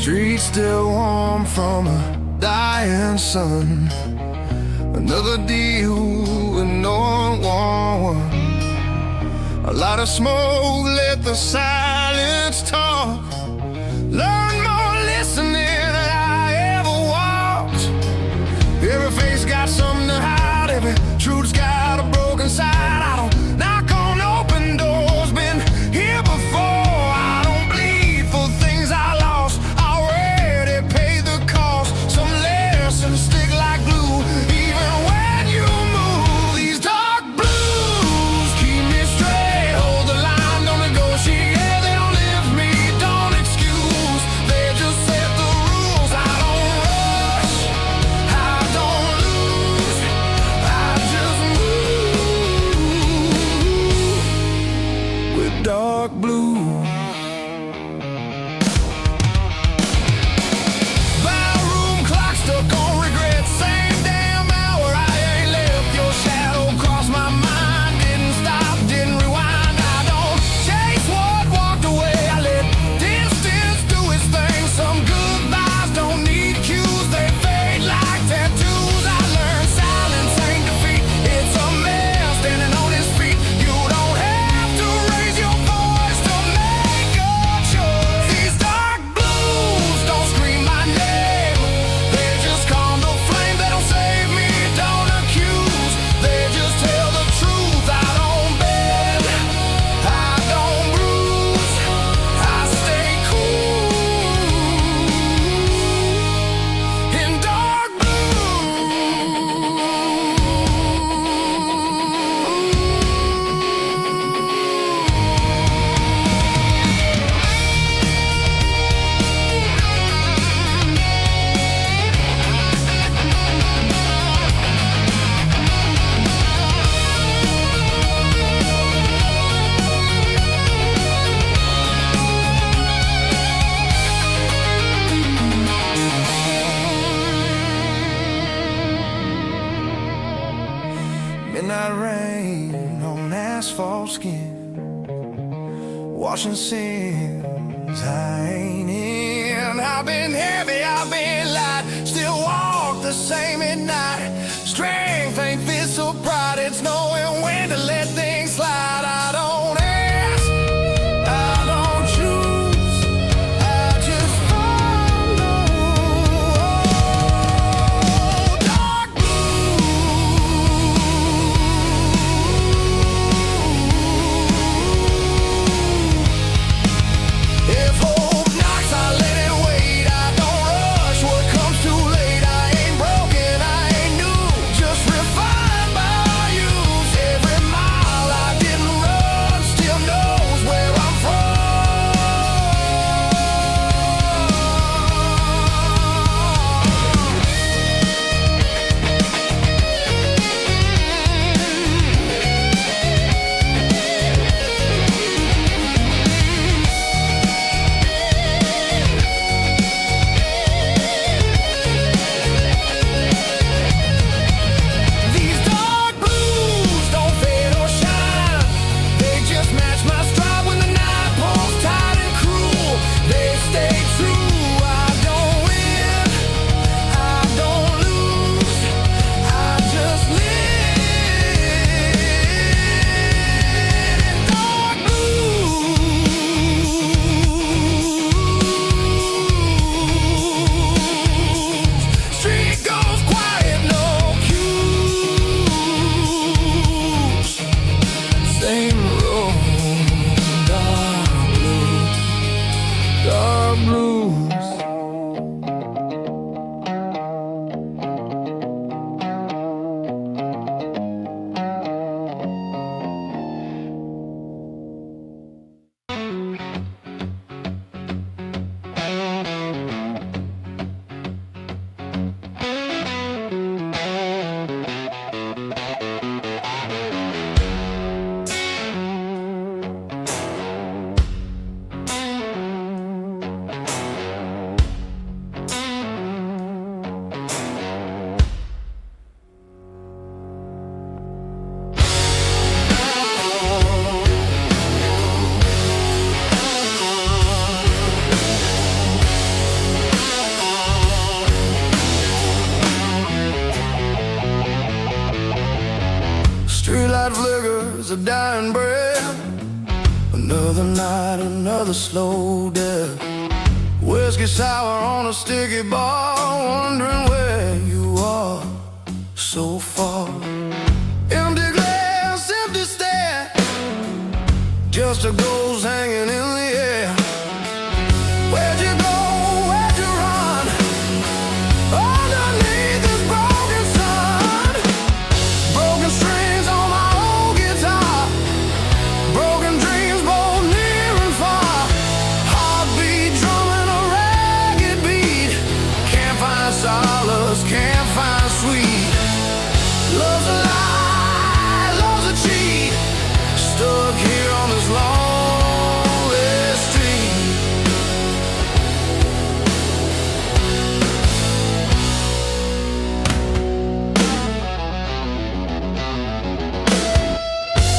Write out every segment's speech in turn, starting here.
Streets still warm from a dying sun. Another deal with no one. A lot of smoke, let the silence talk. Learn more listening than I ever walked. Every face got something to hide. Every truth's got a broken side. I don't knock on open doors, been here before. I don't bleed for things I lost. Already paid the cost. Some lessons stick like glue, even when you move. These dark blues keep me straight. Hold the line, don't negotiate. They don't lift me, don't excuse. They just set the rules. I don't rush, I don't lose. I just move with dark blue. Barroom clock stuck on regret. Same damn hour, I ain't left. Your shadow crossed my mind. Didn't stop, didn't rewind. I don't chase what walked away. I let distance do its thing. Some goodbyes don't need cues. They fade like tattoos. I learned silence ain't defeat. It's a man standing on his feet. You don't have to raise your voice to make a choice. These dark blues don't scream my name. They just calm the flame. They don't save me, don't accuse. They just tell the truth. I don't bend, I don't bruise. I stay cool in dark midnight rain on asphalt skin, washing sins I ain't in. I've been heavy, I've been light, still walk the same at night. Strength ain't fist so pride, it's knowing when to let things slide. I don't ask, I don't choose, I just follow. Dark if hope knocks, I let it wait. I don't rush what comes too late. I ain't broken, I ain't new, just refined by use. Every mile I didn't run still knows where I'm from. These dark blues don't fade or shine. They just match my stride when the night pulls tight and cruel. They stay true. I don't win, I don't lose. I just live in dark blues. Street goes quiet, no cues. Same road, dark blues, dark blues. of the slow death. Whiskey sour on a sticky bar, wondering where you are so far. Empty glass, empty stare, just a ghost hanging in the air. Where'd you go? Where'd you run? Underneath this broken sun. Broken strings on my old guitar, broken dreams both near and far. Heartbeat drumming a ragged beat. Can't find solace, can't find sweet. Love's a lie, love's a cheat. Stuck here on this lonely street.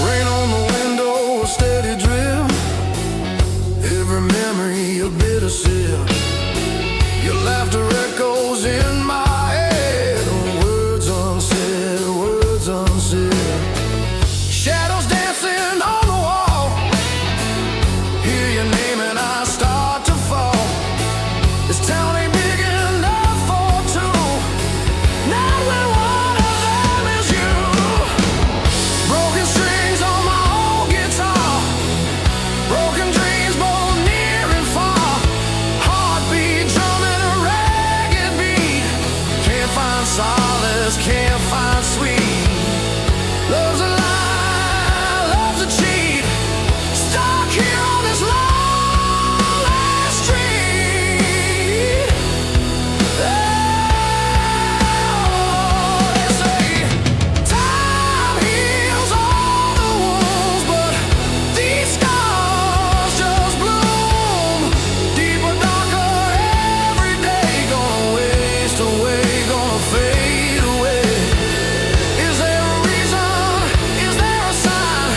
Rain on the window, a steady drip. Every memory a bitter sip. Your laughter echoes in my head. Words unsaid, words unsaid. Shadows dancing on the wall. Hear your name and I start to fall. This town ain't big enough for two, not when one of them is you. Broken strings on my old guitar, broken dreams both near and far. Heartbeat drumming a ragged beat. Can't find solace, can't find sweet. Love's a lie, love's a cheat. Stuck here on this lonely street. Oh, they say time heals all the wounds, but these scars just bloom deeper, darker every day. Gonna waste away, gonna fade away. Is there a reason? Is there a sign?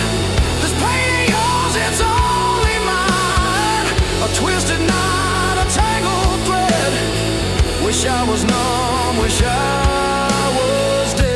This pain ain't yours, it's only mine. A twisted knot, a tangled thread. Wish I was numb, wish I was dead.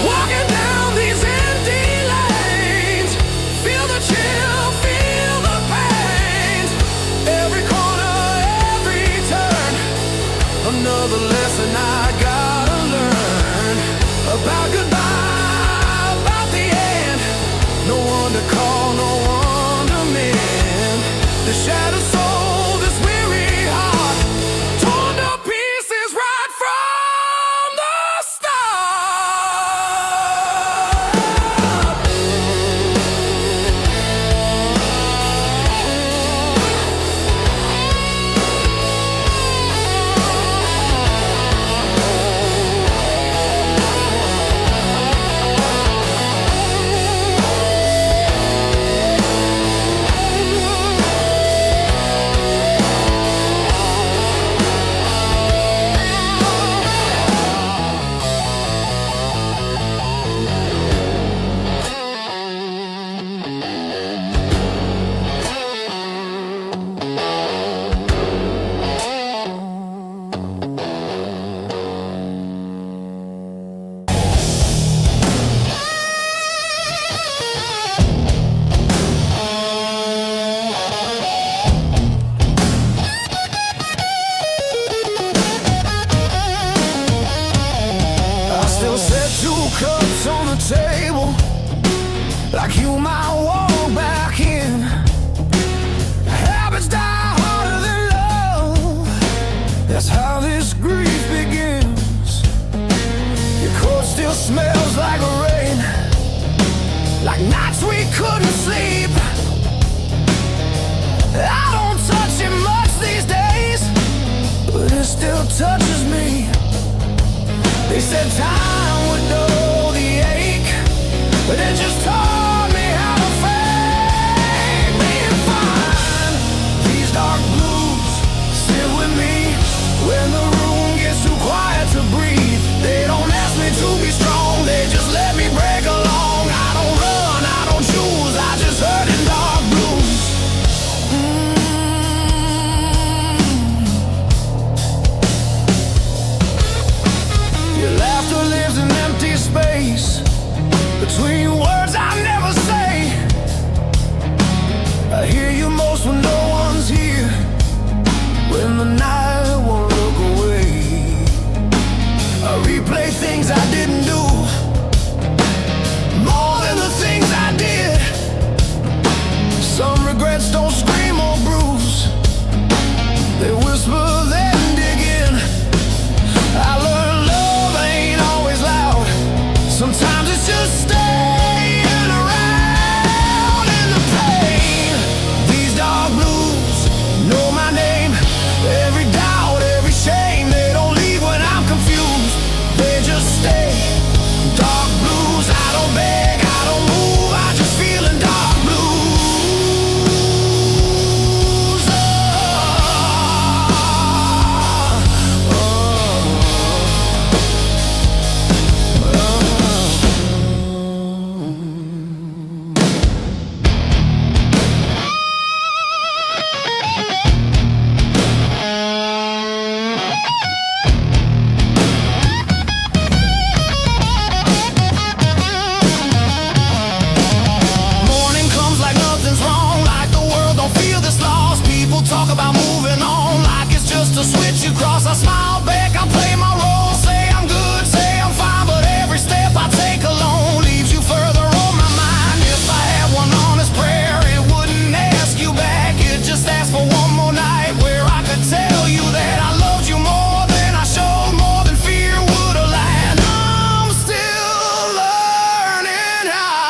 Walking down these empty lanes, feel the chill, feel the pain. Every corner, every turn, another lesson I gotta learn. About goodbye, about the end. No one to call, no one to mend. The shattered soul, this weary heart, torn to pieces right from the start. I still set 2 cups on the table, like you might walk back in. Habits die harder than love, that's how this grief begins. Your coat still smells like rain, like nights we couldn't sleep. I don't touch it much these days. still touches me. They said time would dull the ache, but it just taught me how to fake being fine. These dark blues sit with me when the room gets too quiet to breathe. They don't ask me to be strong, they just let me break along. I don't run, I don't choose, I just hurt in dark blues. Your laughter lives in empty space between words I never say. I hear you most when no one's here, when the night won't look away. I replay things I didn't do, more than the things I did. Some regrets don't scream or bruise, they whisper then dig in. I learned love ain't always loud, sometimes it's just staying around in the pain. These dark blues know my name, every doubt, every shame. They don't leave when I'm confused, they just stay. Dark blues, I don't beg, I don't move, I just feel in dark blues. Morning comes like nothing's wrong, like the world don't feel this lost. People talk about moving on like it's just a switch you cross. I smile back, I play my role, say I'm good, say I'm fine, but every step I take alone leaves you further on my mind. If I had one honest prayer, it wouldn't ask you back, it just asked for one more night where I could tell you that I loved you more than I showed, more than fear would have lied. I'm still learning how.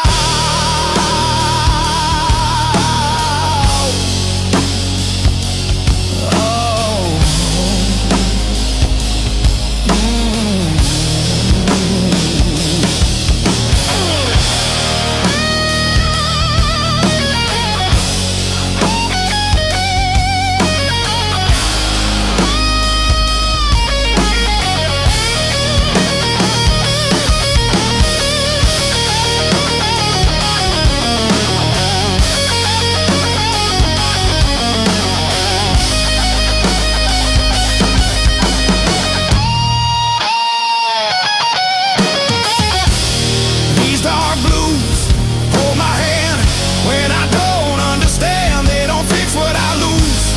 These dark blues hold my hand when I don't understand. They don't fix what I lose,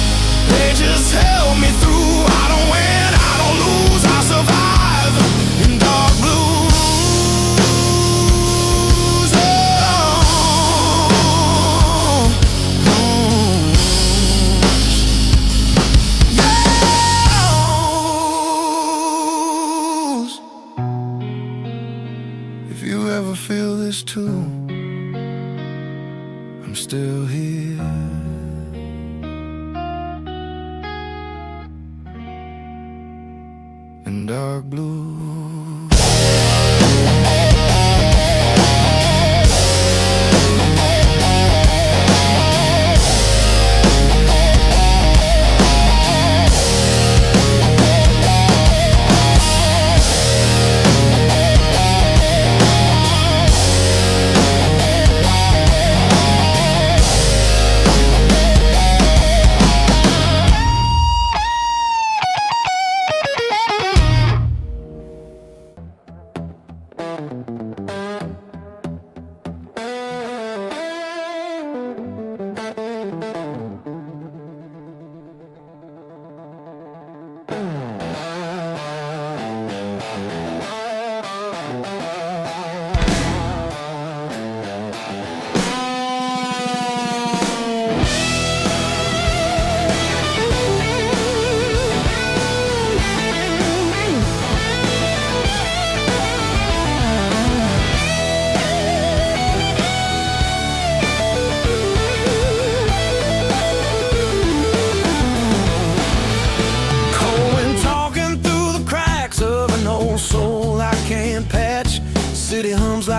they just help me through. I don't win, I don't lose, I survive in dark blues. If you ever feel this too, I'm still here. In dark blue.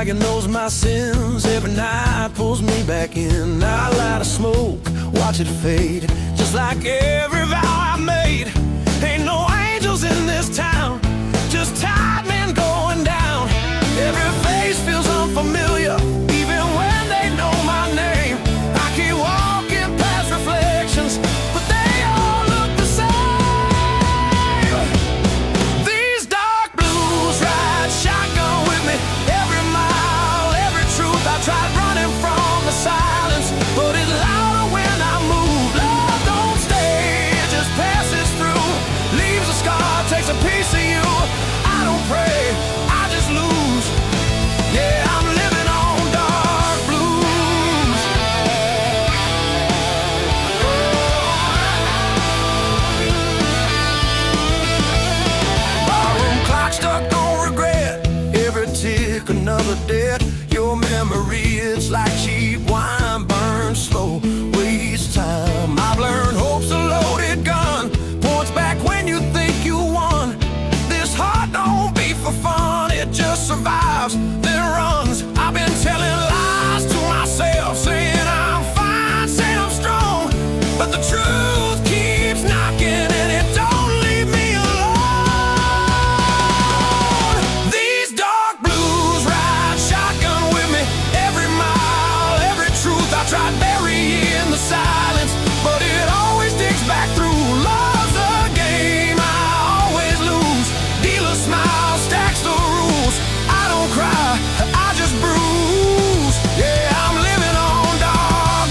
dragon knows my sins. Every night pulls me back in. I light a smoke, watch it fade, just like every vow I made. Ain't no angels in this town, just tired men going down. Every face feels unfamiliar, even when they know my name. I keep walking past reflections, but they all look the same. These dark blues ride shotgun with me every mile, every truth. I tried running from the silence, but it's louder when I move. Love don't stay, it just passes through, leaves a scar, takes a piece of you. I don't pray, I just lose. Yeah, I'm living on dark blues. Barroom clock stuck on regret, every tick another debt. Your memory, it's like cheap wine, burns slow, waste time. I've learned hope's a loaded gun, points back when you think you won. This heart don't beat for fun, it just survives, then runs. I've been telling lies to myself, saying I'm fine, saying I'm strong, but the truth keeps knocking and it don't leave me alone. These dark blues ride shotgun with me every mile, every truth. I tried burying the silence, but it always digs back through. Love's a game, I always lose. Dealer smile, stacks the rules. I don't cry, I just bruise. Yeah, I'm living on dark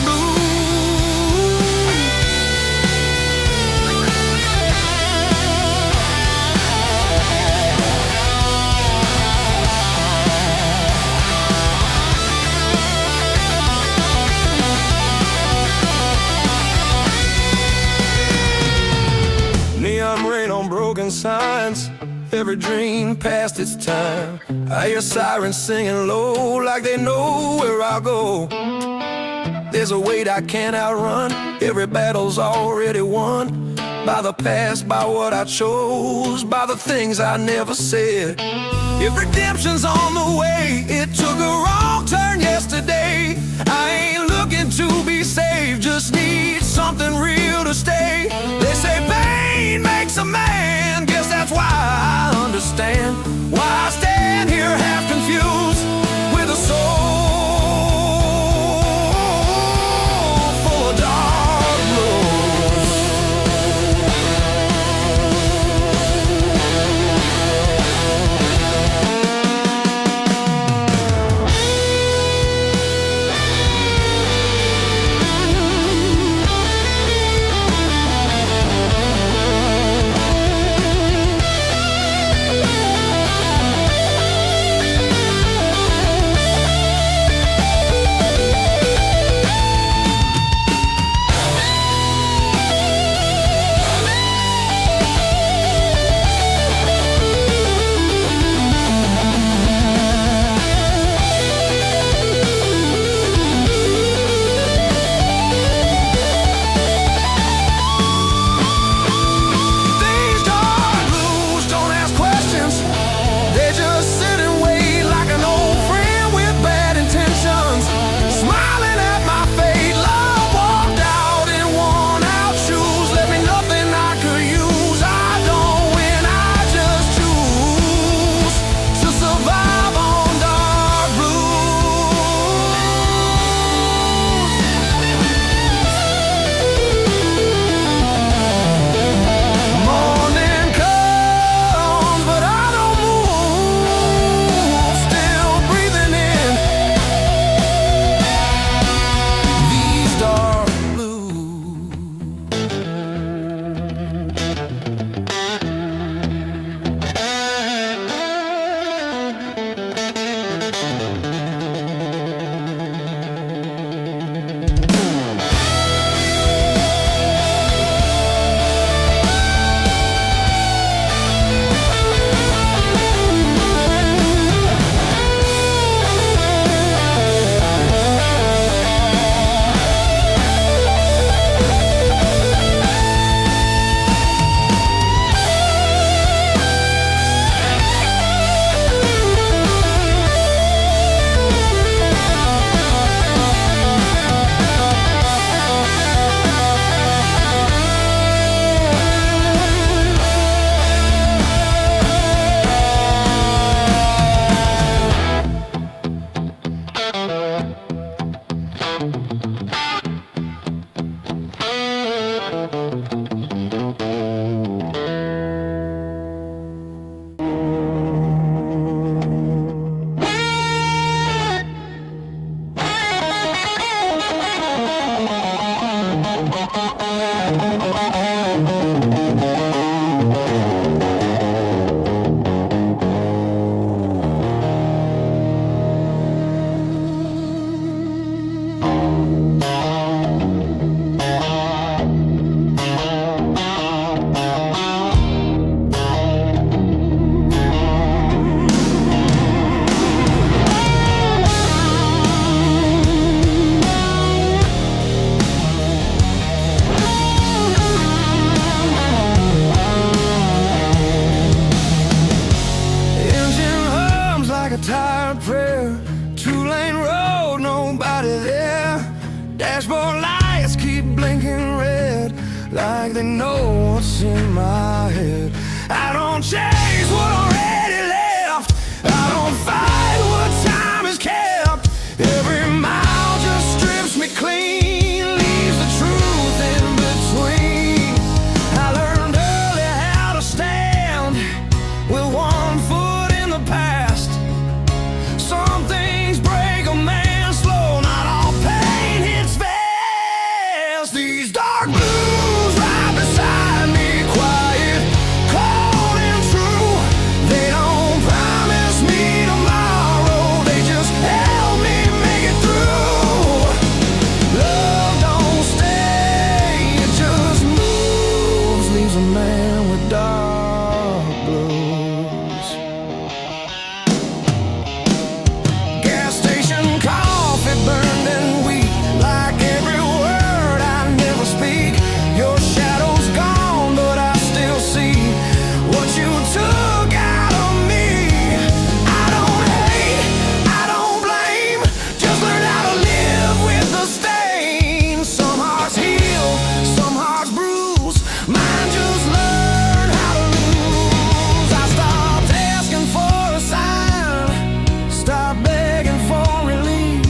neon rain on broken signs, every dream past its time. I hear sirens singing low, like they know where I'll go. There's a weight I can't outrun, every battle's already won. By the past, by what I chose, by the things I never said. If redemption's on the way, it took a wrong turn yesterday. I ain't looking to be saved, just need something real to stay. They say pain makes a man, guess that's why I understand why I stand here half confused, with a soul full of dark blues. my head. I don't chase what already left. I don't fight what time has kept. Every mile just strips me clean, leaves the truth in between. I learned early how to stand with one foot in the past. Some things break a man slow, not all pain hits fast. These dark blues right beside me, quiet, cold and true. They don't promise me tomorrow, they just help me make it through. Love don't stay, it just moves, leaves a man with dark blues. Gas station coffee burned and weak, like every word I never speak. Your shadow's gone, but I still see what you took out of me. I don't hate, I don't blame, just learn how to live with the stain. Some hearts heal, some hearts bruise, mine just learn how to lose. I stopped asking for a sign, stopped begging for relief.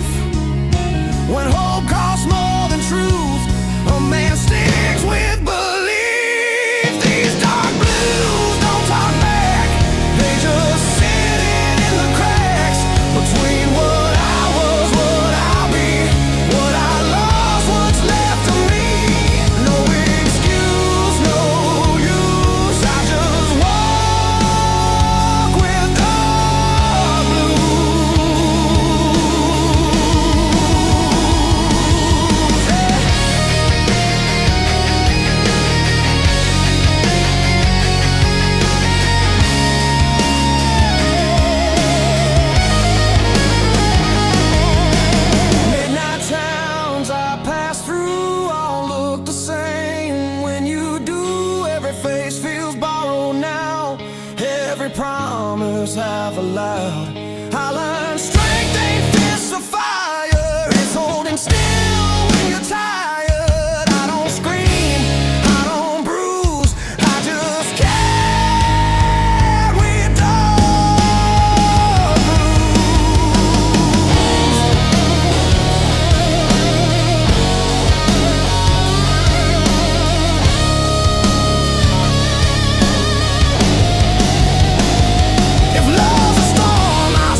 When hope costs more than truth, a man sticks with belief. These dark blues don't talk back, they just sit in the cracks between what I was, what I'll be, what I lost, what's left of me. No excuse, no use, I just walk with dark blues. Midnight towns I pass through all look the same. When you do, every face feels borrowed now. Every promise half allowed. I learned strength ain't fists of fire, it's holding still when you're tired. I don't scream, I don't bruise, I just carry dark If love's a storm, I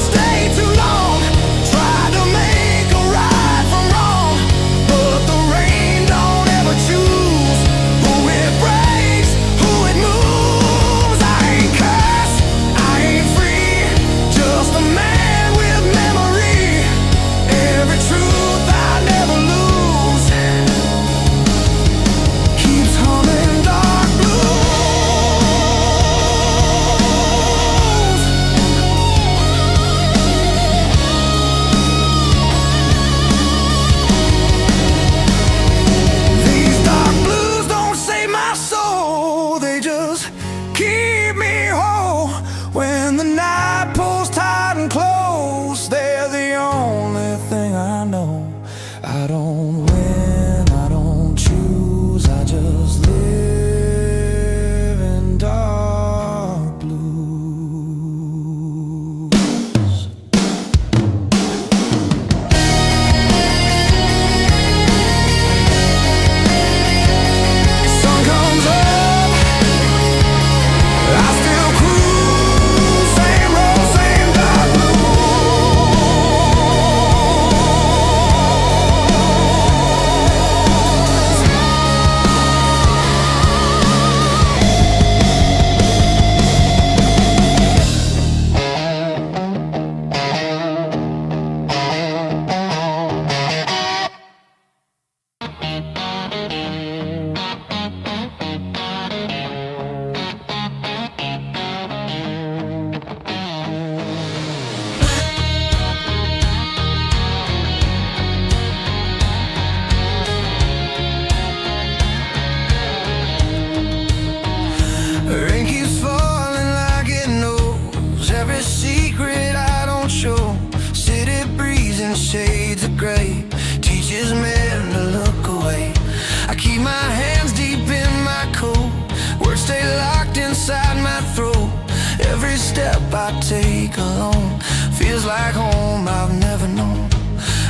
step I take alone. Feels like home I've never known.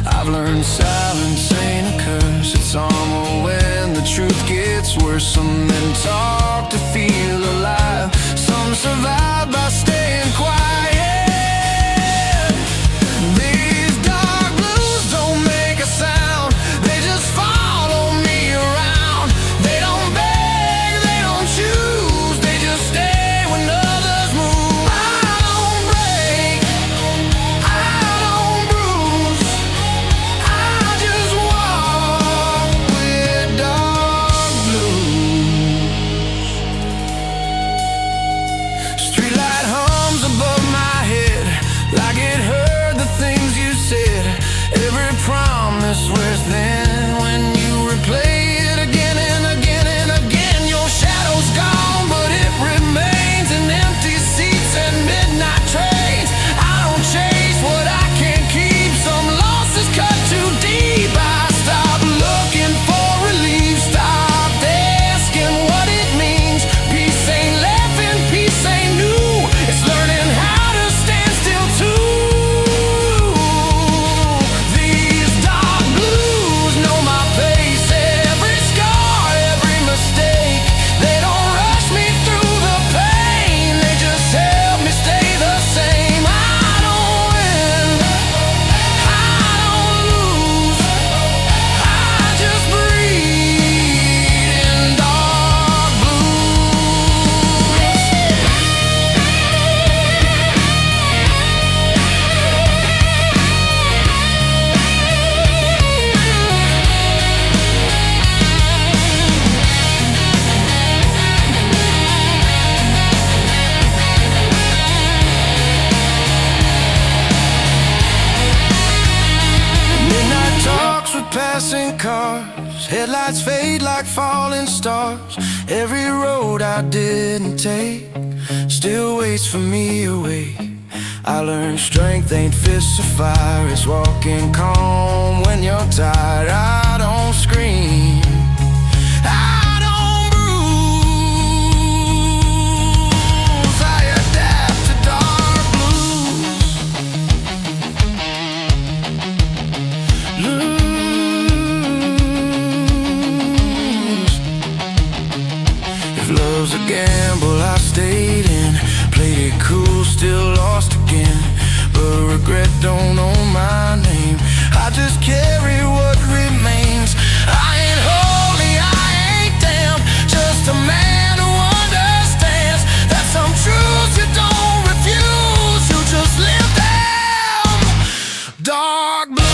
I've learned silence ain't a curse. It's armor when the truth gets worse. Some men talk to feel alive. Some survive by staying quiet. These dark blues don't make a sound. They just follow me around. They don't beg, they don't choose. They just stay when others move. I don't break, I don't bruise. I just walk with dark blues. Streetlight hums above my head, like it heard the things you said. Every promise wears thin when you replay it again and again and again. Your shadow's gone, but it remains in empty seats and midnight trains. I don't chase what I can't keep. Some losses cut too deep. I stop looking for relief, stop asking what it means. Peace ain't laughing, peace ain't new. It's learning how to stand still too. These dark blues know my pace, every scar, every mistake. They don't rush me through the pain, they just help me stay the same. I don't win, I don't lose. I just breathe in dark blues. Midnight talks with passing cars. Headlights fade like falling stars. Every road I didn't take still waits for me away. I learned strength ain't fists of fire. It's walking calm when you're tired. I don't scream, I don't bruise. I adapt to dark blues. Lose. If love's a gamble, I stayed in. Played it cool, still lost again. But regret don't own my name. I just carry what remains. I ain't holy, I ain't damn. Just a man who understands that some truths you don't refuse. You just live them. Dark blues.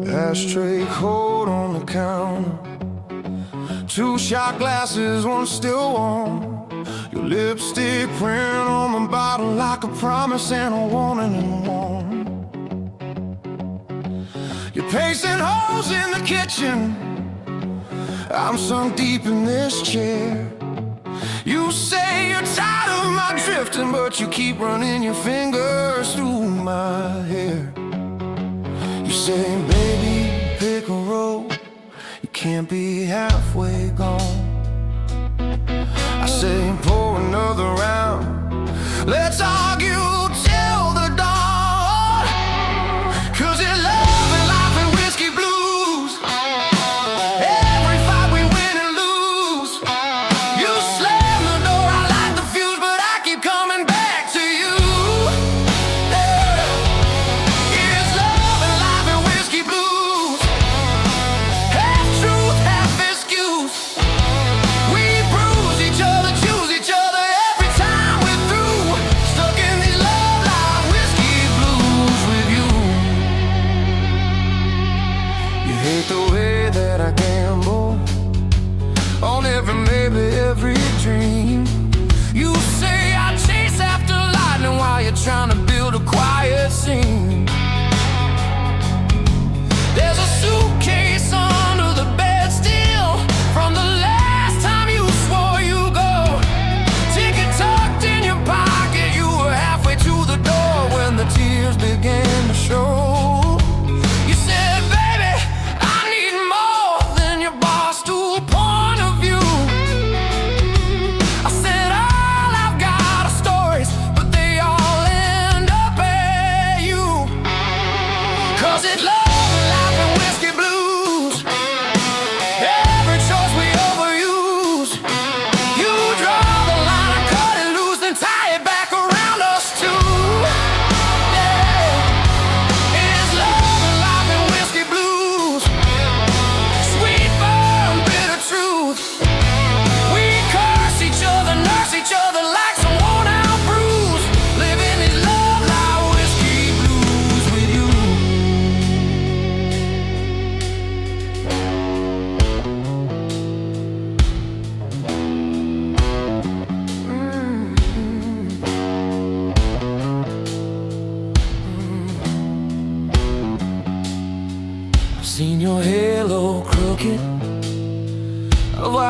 Ashtray cold on the counter. 2 shot glasses, one still warm. Your lipstick print on the bottle like a promise and a warning in one. You're pacing holes in the kitchen. I'm sunk deep in this chair. You say you're tired of my drifting, but you keep running your fingers through my hair. You say, baby, pick a road. You can't be halfway gone. I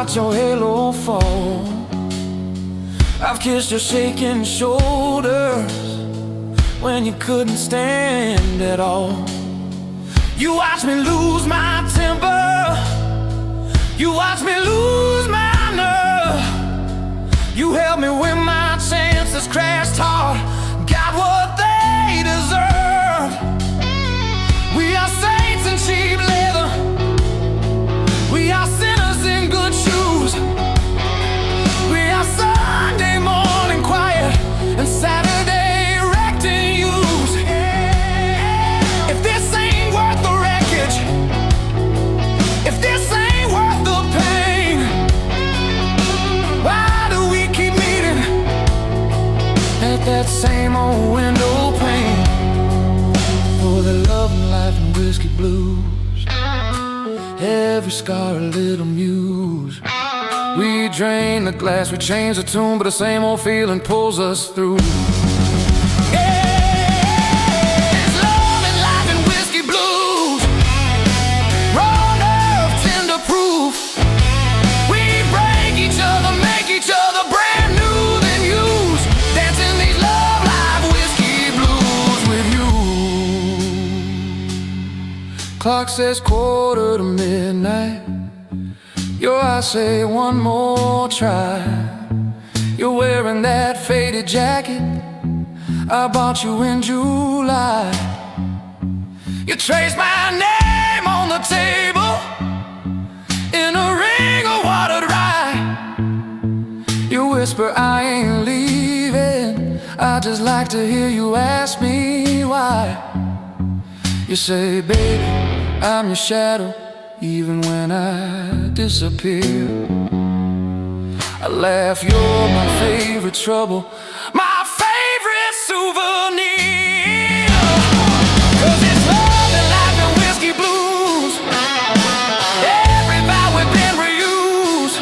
watch your halo fall. I've kissed your shaking shoulders when you couldn't stand at all. You watched me lose my temper, you watched me lose my nerve. You helped me when my chances crashed hard, got what they deserve. We are saints in cheap leather, we are sinners in good shoes. We are Sunday morning quiet and Saturday wrecked in use. If this ain't worth the wreckage, if this ain't worth the pain, why do we keep meeting at that same old window pane? For the love and life and whiskey blues, every scar a little muse. We drain the glass, we change the tune, but the same old feeling pulls us through. Yeah, it's love and life and whiskey blues, raw nerve, tender proof. We break each other, make each other brand new than used, dancing these love life whiskey blues with you. Clock says 1:45. Your eyes say one more try. You're wearing that faded jacket I bought you in July. You traced my name on the table in a ring of watered rye. You whisper, I ain't leaving, I just like to hear you ask me why. You say, baby, I'm your shadow, even when I disappear. I laugh, you're my favorite trouble, my favorite souvenir. 'Cause it's love and life and whiskey blues, every vow we've been reused.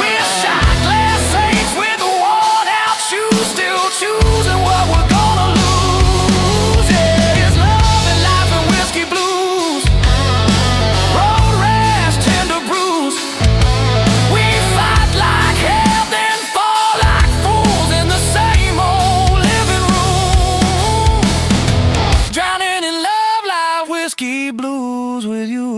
We're shot glass saints with worn out shoes, still choosing what we're gonna lose. Yeah, it's love and life and whiskey blues, road rash, tender bruise. We fight like hell, then fall like fools in the same old living room, drowning in love life whiskey blues with you.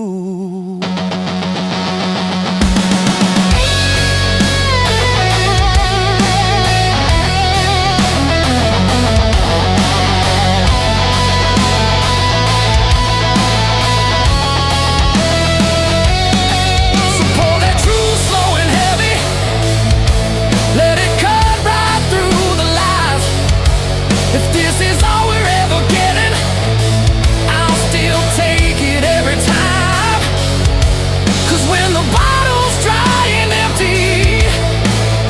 So pour that truth slow and heavy, let it cut right through the lies. If this is all we're ever getting, I'll still take it every time. 'Cause when the bottle's dry and empty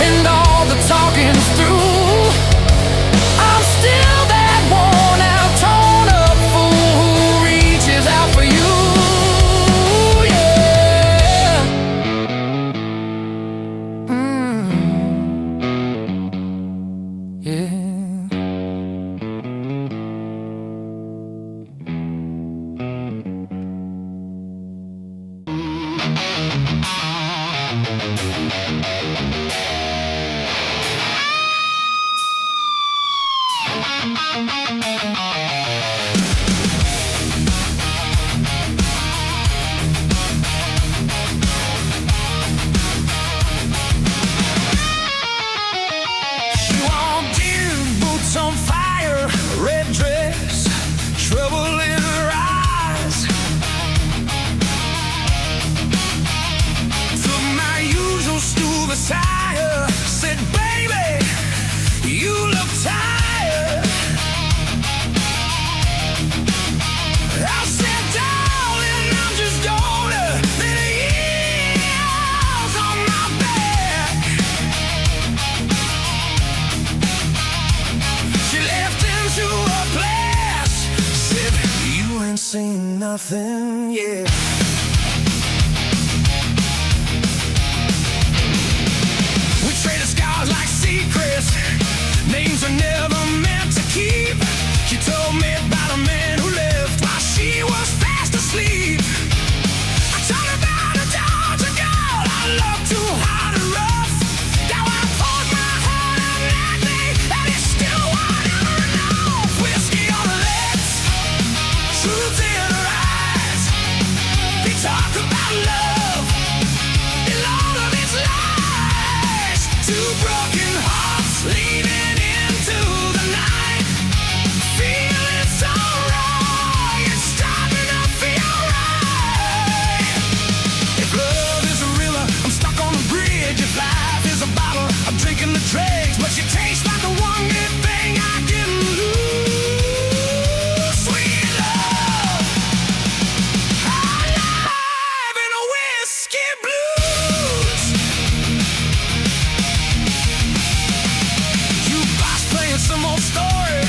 and all the talking's through, I'm still that worn out, torn up fool who reaches out for you. Yeah. Yeah. She walked in, boots on fire, red dress, trouble in her eyes. Took my usual stool beside her, said, baby, you look tired. I said, darling, I'm just older than the years on my back. She left into a blast, said, you ain't seen nothing yet. We traded scars like secrets, names are never meant to keep. She told me about a man who left while she was fast asleep. I told her about a daughter girl I loved to Two broken hearts leading into the night. Feeling so wrong, it's starting to feel right. If love is a river, I'm stuck on a bridge. If life is a bottle, I'm drinking the dregs. But you taste like the one good thing I can lose. Sweet love, alive in a whiskey blues. You boss playing some old story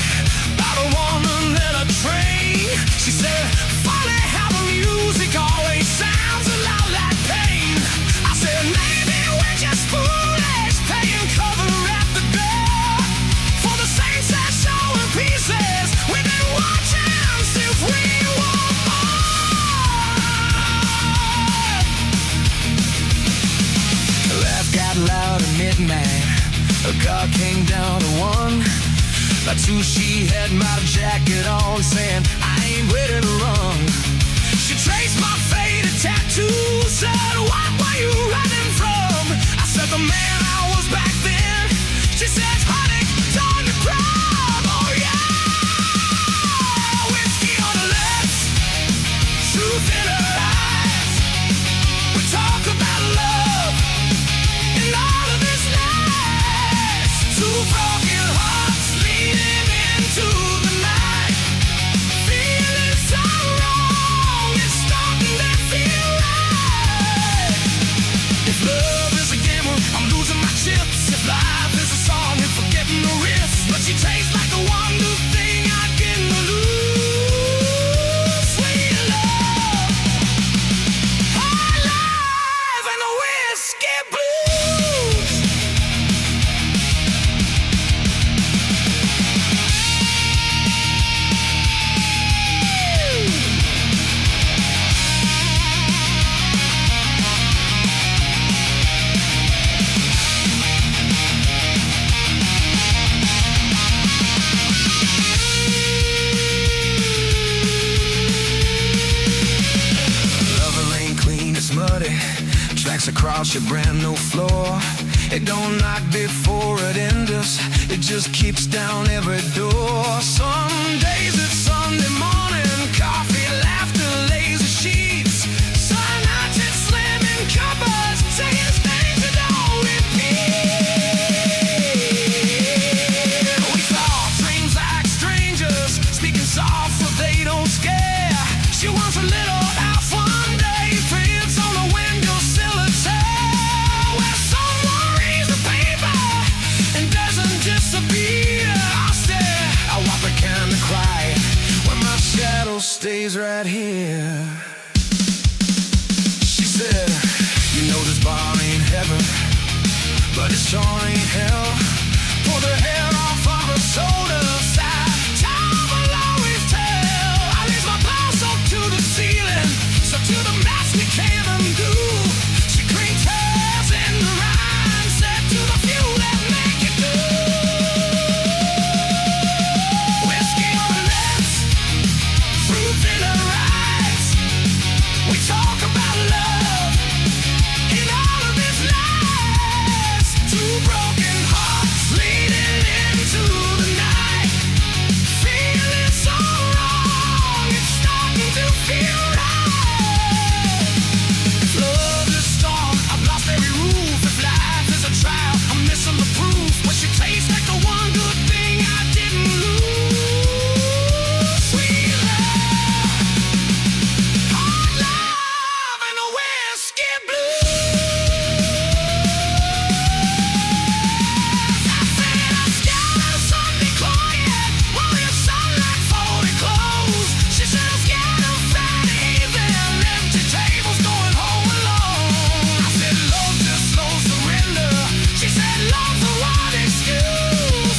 about a woman and a train. She said, funny how the music always sounds a lot like pain. I said, maybe we're just foolish, paying cover at the door for the same sad show in pieces. We've been watching, see if we want more. The laugh got loud at midnight. A car came down to one. By two, she had my jacket on, saying, I ain't ready to run. She traced my faded tattoo, said, what were you running from? I said, the man I was back then. She said, honey, on the prom. Oh yeah, whiskey on the lips, truth in her eyes. We talk about love and all of this lies. Two broken hearts leading into the night. Feeling so wrong, it's starting to feel right. If love is a gamble, I'm losing my chips. If life is a song, I'm forgetting the risk. But she tastes like the one good thing I can lose. Sweet love, alive in the whiskey blues. Lover ain't clean, it's muddy. Tracks across your brand new floor. It don't knock before it enters. It just kicks down every door. Some days it's Sunday morning. Coffee, laughter, lazy sheets. Some nights it's slamming cupboards, saying things that don't repeat. We thought dreams like strangers, speaking soft so they don't scare. She wants a little house one day, prints on the windowsill of town, where someone reads the paper and doesn't disappear. I stare, I walk the kind of quiet when my shadow stays right here. She said, you know this bar ain't heaven, but it sure ain't hell. Pulled her hair off of her shoulder side. Time will always tell. I raise my blouse up to the ceiling, so to the max we can undo. She creaked hers in the rhyme, said to the few that make it through. Whiskey on the lips, fruit in her eyes. We talk about love and all of this lies. Two broken hearts leading into the night. Feeling so wrong, it's starting to feel right. If love is a storm, I've lost every roof. If life is a trial, I'm missing the proof. When she tastes like the one good thing I didn't lose. Sweet love, hard love, and a whiskey blues. I said I'm scared of Sunday quiet, wanting sun like folded clothes. She said I'm scared of Friday evening, empty tables going home alone. I said love's just slow surrender. She said love's the one excuse.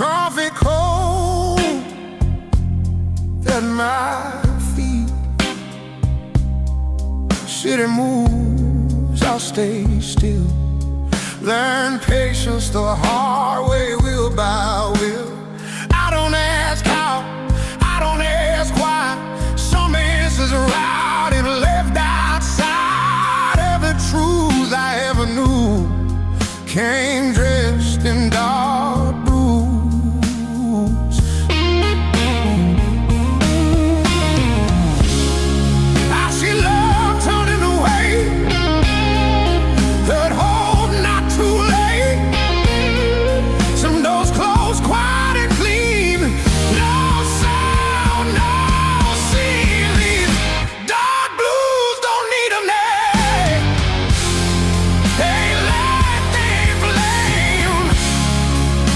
coffee cold at my feet. City moves, I'll stay still. Learn patience the hard way, will by will. I don't ask how, I don't ask why. Some answers are out and left outside. Every truth I ever knew came dressed in dark blues. I see love turning away, that hope not too late. Some doors closed quiet and clean. No sound, no ceiling. Dark blues don't need a name. They light, they flame.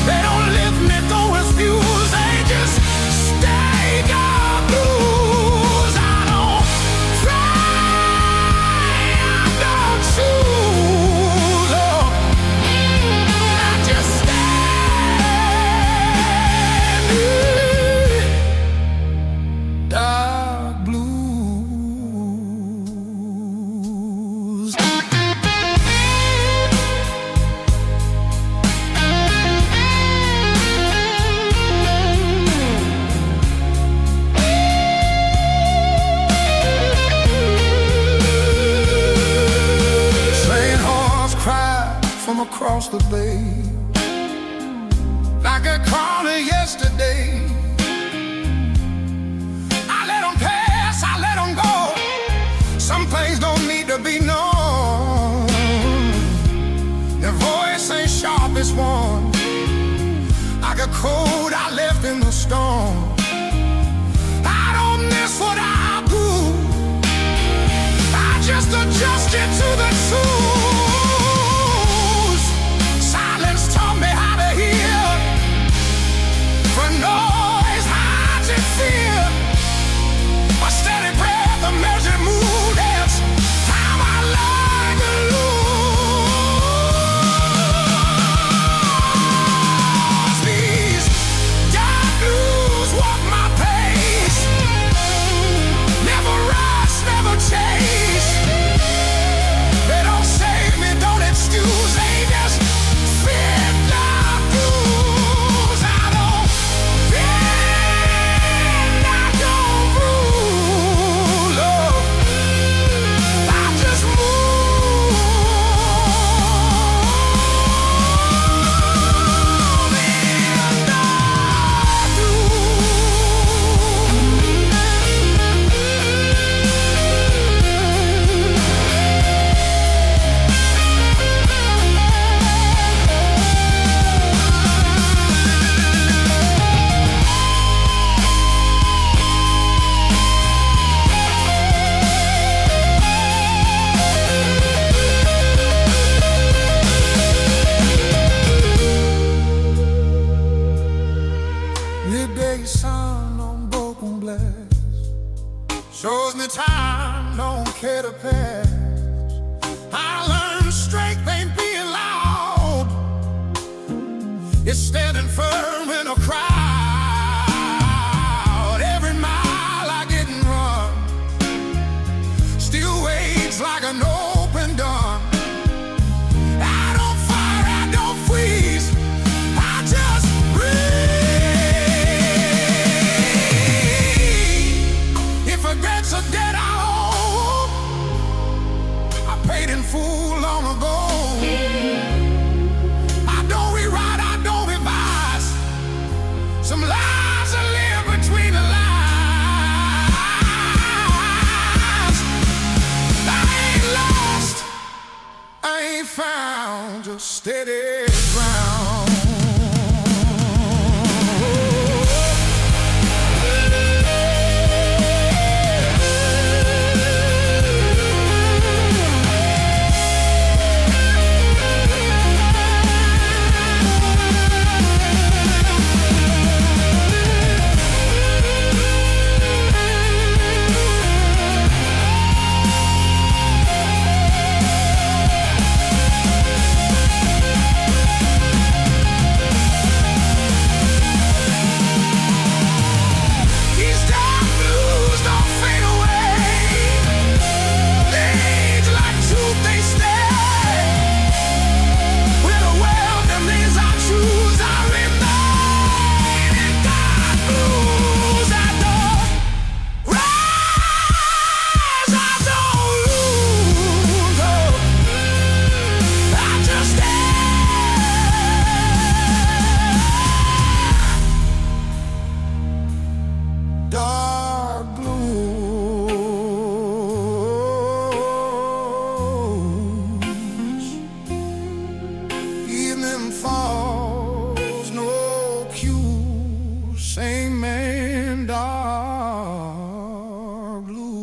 They don't lift me, don't refuse. They just stay. Dark blues. I don't try, I don't choose. Oh, I just stand. Dark blues. Train horse cried from across the bay, like a caller yesterday. I let them pass, I let them go. Some things don't need to be known. Their voice ain't sharp as one. I got cold, I left in the storm. I don't miss what I do, I just adjusted to the truth. Silence taught me how to hear, for noise hides in fear. A steady breath, a measured mood, that's how I learn to lose. These dark blues walk my pace, never rush, never chase. They don't save me, don't excuse, they just fit. Dark blues. I don't bend, I don't rule. Oh, I just move in dark midday sun on broken glass shows me time don't care to pass. I learned strength ain't being loud, it's standing firm in a crowd. Every mile I didn't run still waits like an open door. I don't fire, I don't freeze, I just breathe. If regrets are dead, I own, I paid in full long ago. I don't rewrite, I don't revise, same man, dark blue.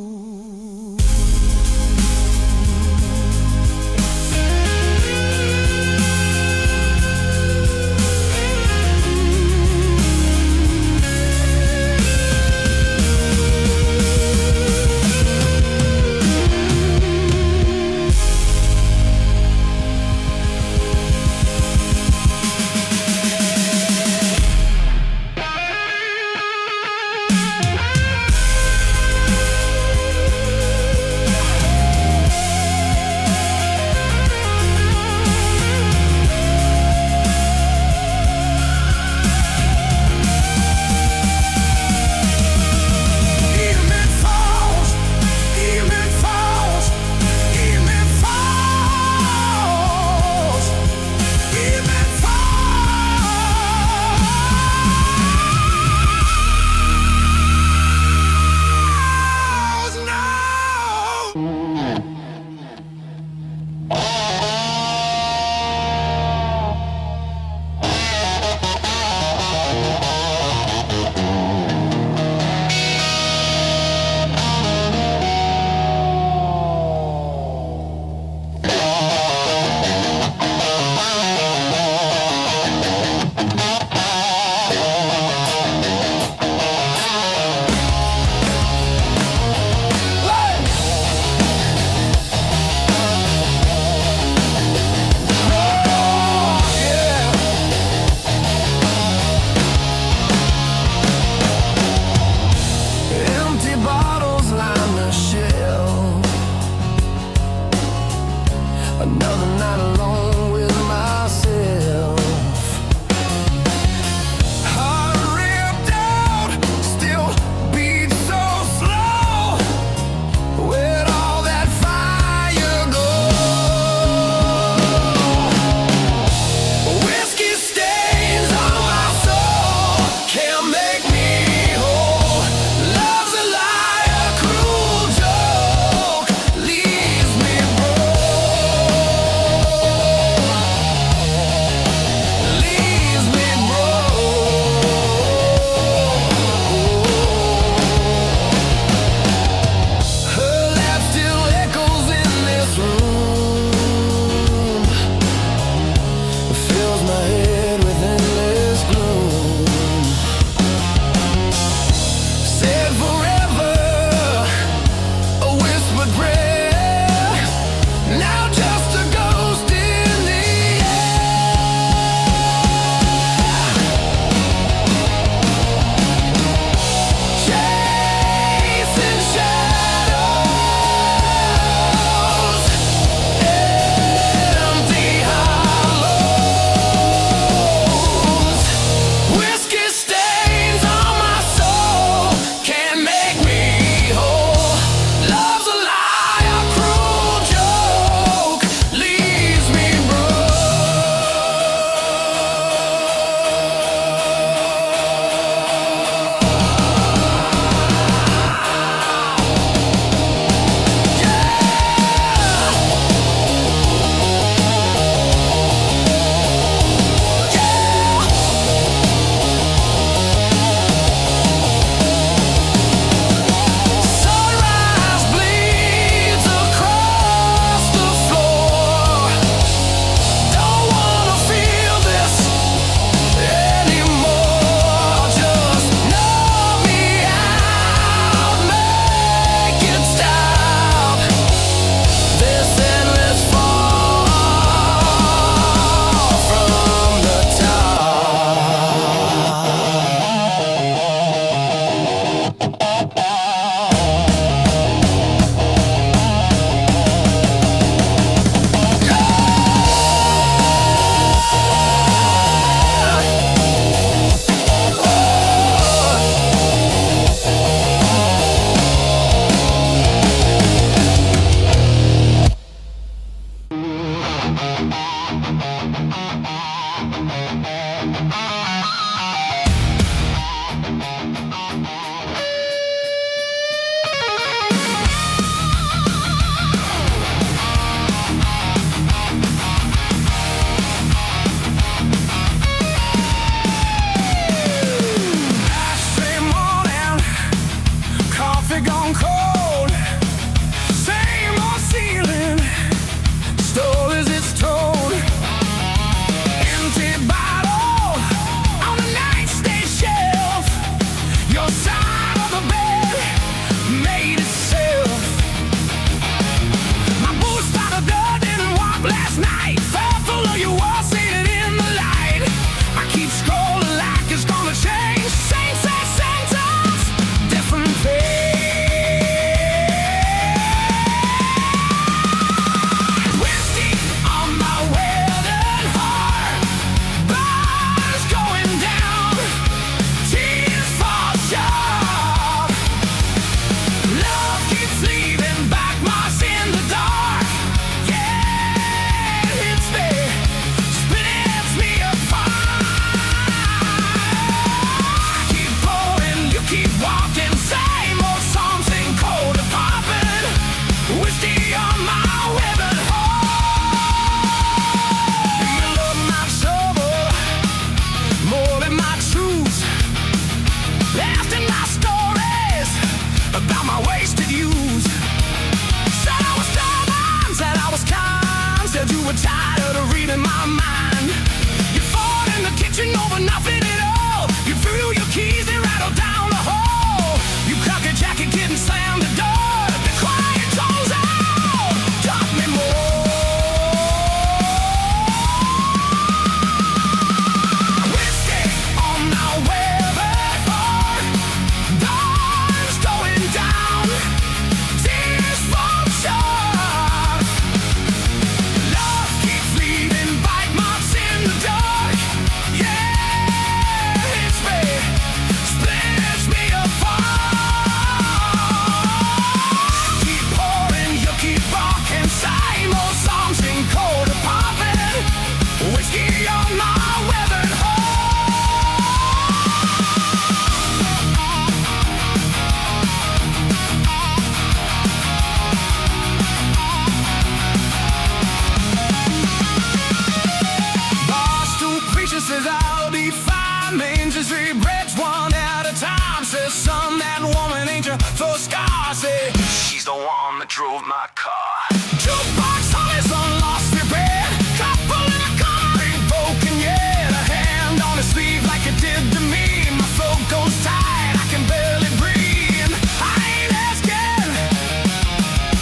changes regrets one at a time. Says, son, that woman ain't your first car. Say, she's the one that drove my car. Jukebox always on lost repair. Couple in a car ain't broken yet. A hand on his sleeve like it did to me. My throat goes tight, I can barely breathe. I ain't asking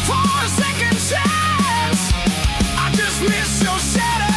for a second chance. I just miss your shadow.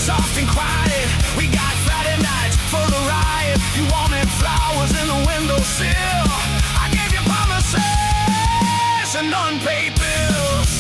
Soft and quiet, we got Friday nights for the riot. You wanted flowers in the windowsill. I gave you promises and unpaid bills.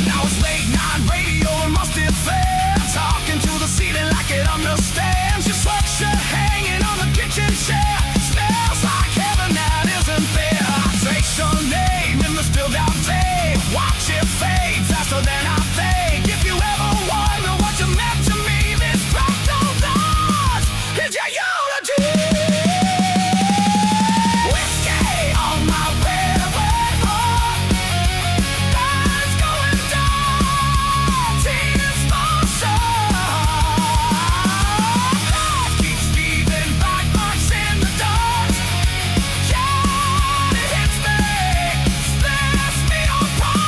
Now it's late night radio and must it fair. Talking to the ceiling like it understands. Your sweatshirt hanging on the kitchen chair. Smells like heaven that isn't there. I trace your name in the still down tape. Watch it fade faster than I think. If you ever wonder what you meant to me, this fractal dance is your eulogy. Whiskey on my red heart. Time's going down. Tears for sure. Life keeps leaving bite marks in the dust. Yeah, it hits me, splits me apart.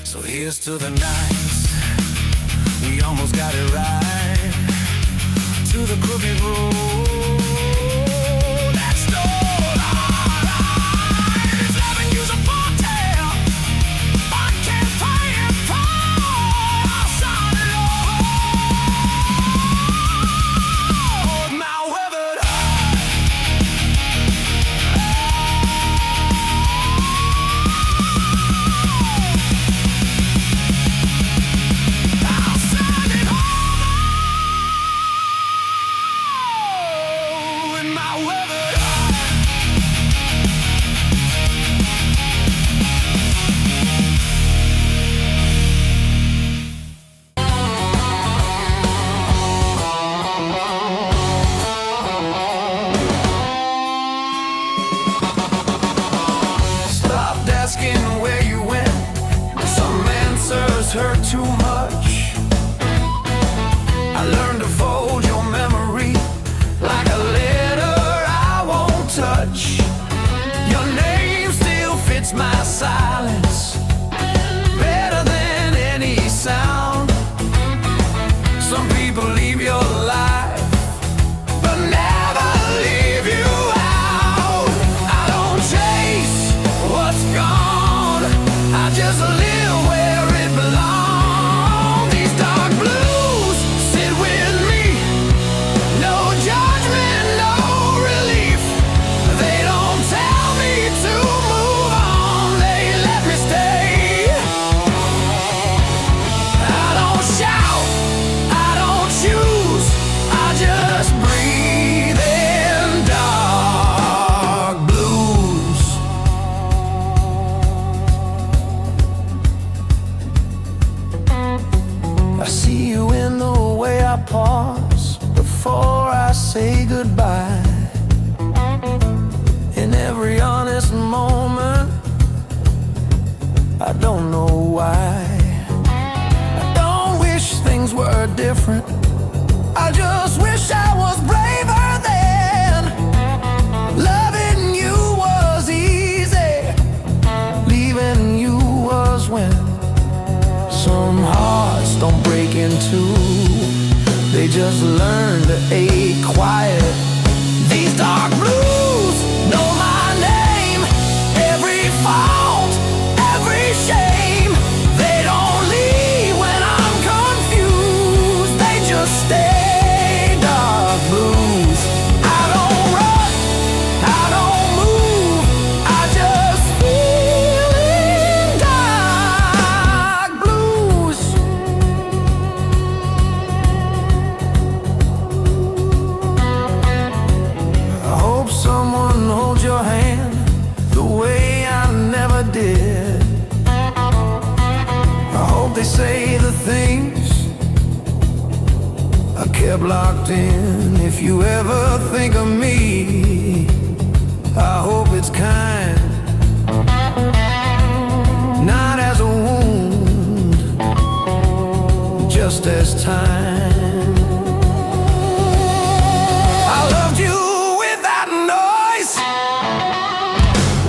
So here's to the nights we almost got it right. To the crooked road that stole our lives. Loving you's a fortale I can't pay it for. I'll sign it over. My weathered heart. I'll sign it over. I don't know why. I don't wish things were different. I just wish I was braver then. Loving you was easy, leaving you was when. Some hearts don't break in two, they just learn to ache quiet. These dark blues know my name, every fault, every shame. They don't leave when I'm confused, they just stay. Dark blues, I don't run, I don't move, I just feel in dark blues. I hope someone holds your hand the way I never did. I hope they say the things I kept locked in. If you ever think of me, I hope it's kind, not as a wound, just as time. I loved you without noise,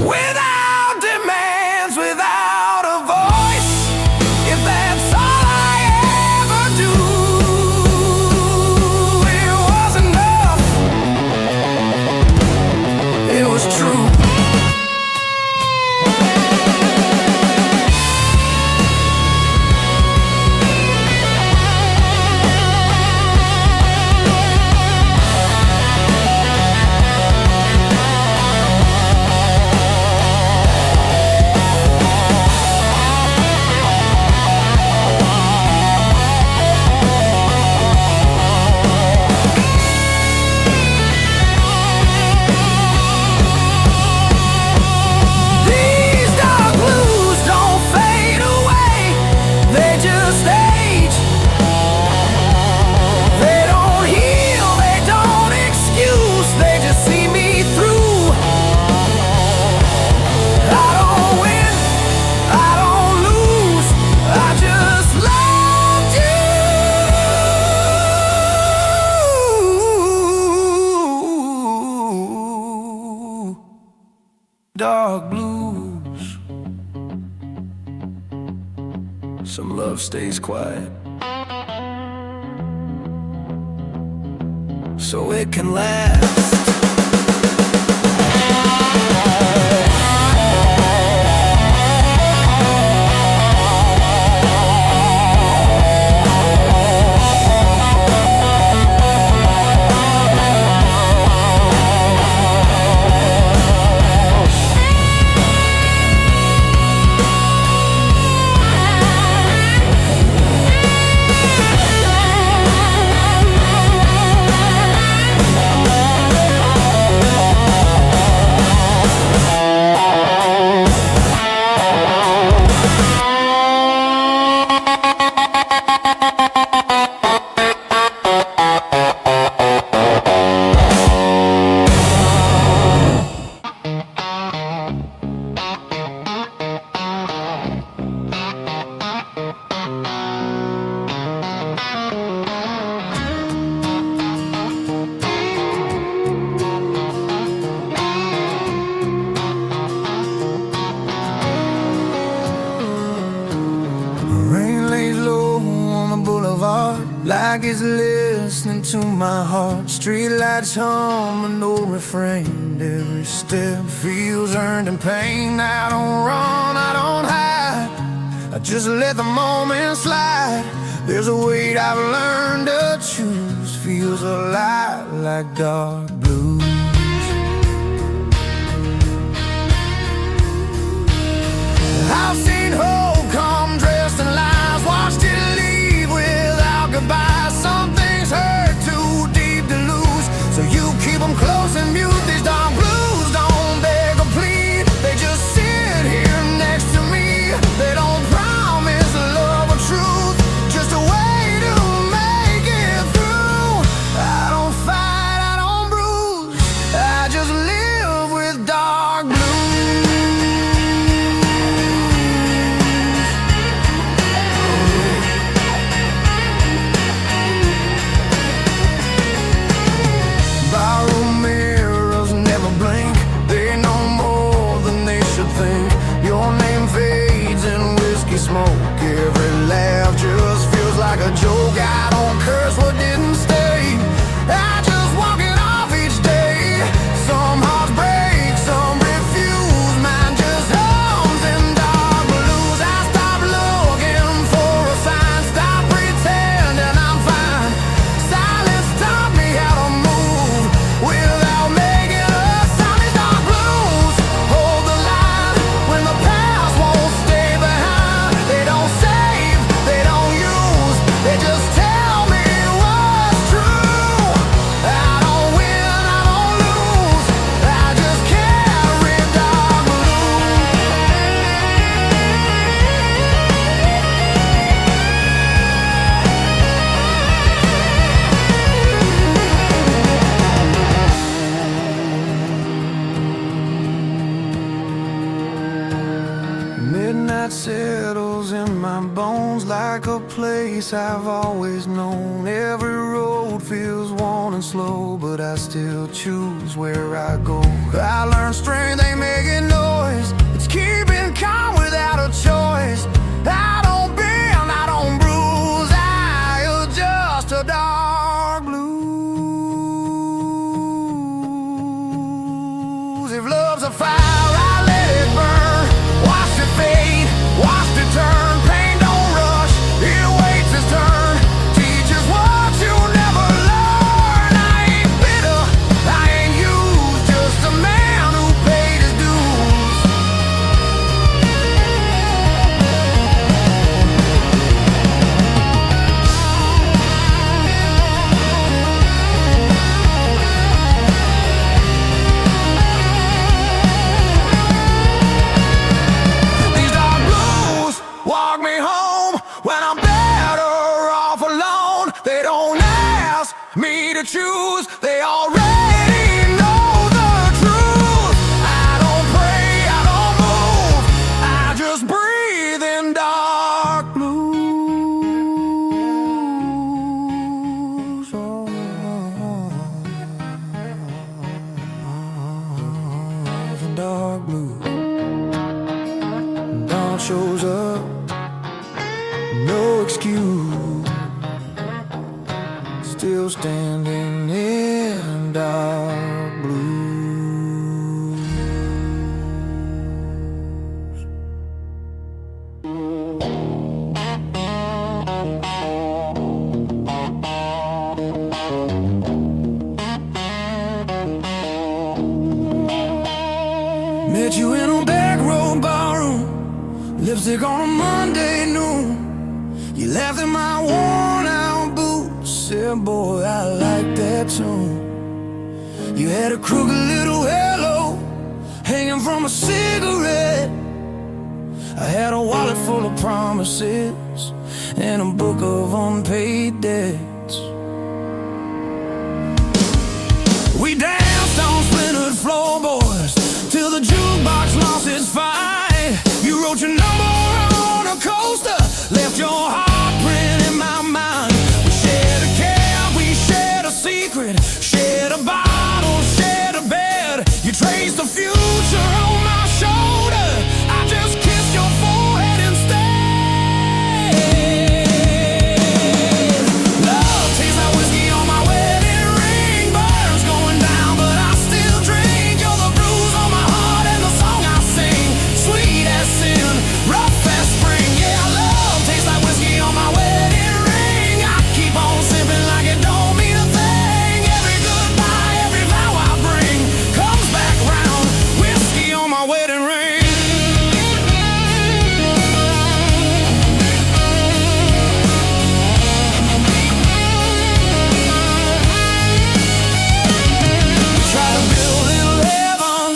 without demands, without a voice. If that's all I ever do, it was enough, it was true. These dark blues don't fade away, they just age. They don't heal, they don't excuse, they just see me through. I don't win, I don't lose, I just loved you. Dark blues. Some love stays quiet, so it can last. Rain lays low on the boulevard, like it's listening to my heart. Streetlights hum an old refrain, every step feels earned in pain. I don't run, I don't hide, I just let the moment slide. There's a weight I've learned to choose, feels a lot like dark blues. I've seen hope come dressed in lies, watched it leave without goodbye. Some things hurt too deep to lose, so you keep them close and mute. These dark blues don't beg or plead, they just sit here next to me. They don't promise love or truth, just a way to make it through. I don't fight, I don't bruise, midnight settles in my bones like a place I've always known. Every road feels worn and slow, but I still choose where I go. I learned strength ain't making noise, it's keeping calm without a choice. I don't bend, I don't bruise, I adjust to dark blues. If love's a fire, I let it burn. Watch it fade, watch it turn. Pain don't rush, it waits its turn. Teaches what you never learn. I ain't bitter, I ain't used, just a man who paid his dues. These dark blues walk me home when I'm better off alone. They don't ask me to choose, they already know the truth. I don't pray, I don't move, I just breathe in dark blues. In dark blues. Dawn shows up, no excuse. Still standing in dark blues. Met you in a back row barroom, lipstick on a Monday noon. You laughed at my worn out boots, said, boy, I like that tune. You had a crooked little halo hanging from a cigarette. I had a wallet full of promises and a book of unpaid debts. We danced on splintered floorboards till the jukebox lost its fight. You wrote your number on a coaster, left your heart print in my mind. We shared a cab, we shared a secret, shared a bottle, shared a bed. You traced the future on my shoulder, I just kissed your forehead instead. Love tastes like whiskey on my wedding ring. Burns going down, but I still drink. You're the bruise on my heart and the song I sing. Sweet as sin, rough as spring. Yeah, love tastes like whiskey on my wedding ring. I keep on sipping like it don't mean a thing. Every goodbye, every vow I bring comes back round. Whiskey on my wedding ring. Try to build little heaven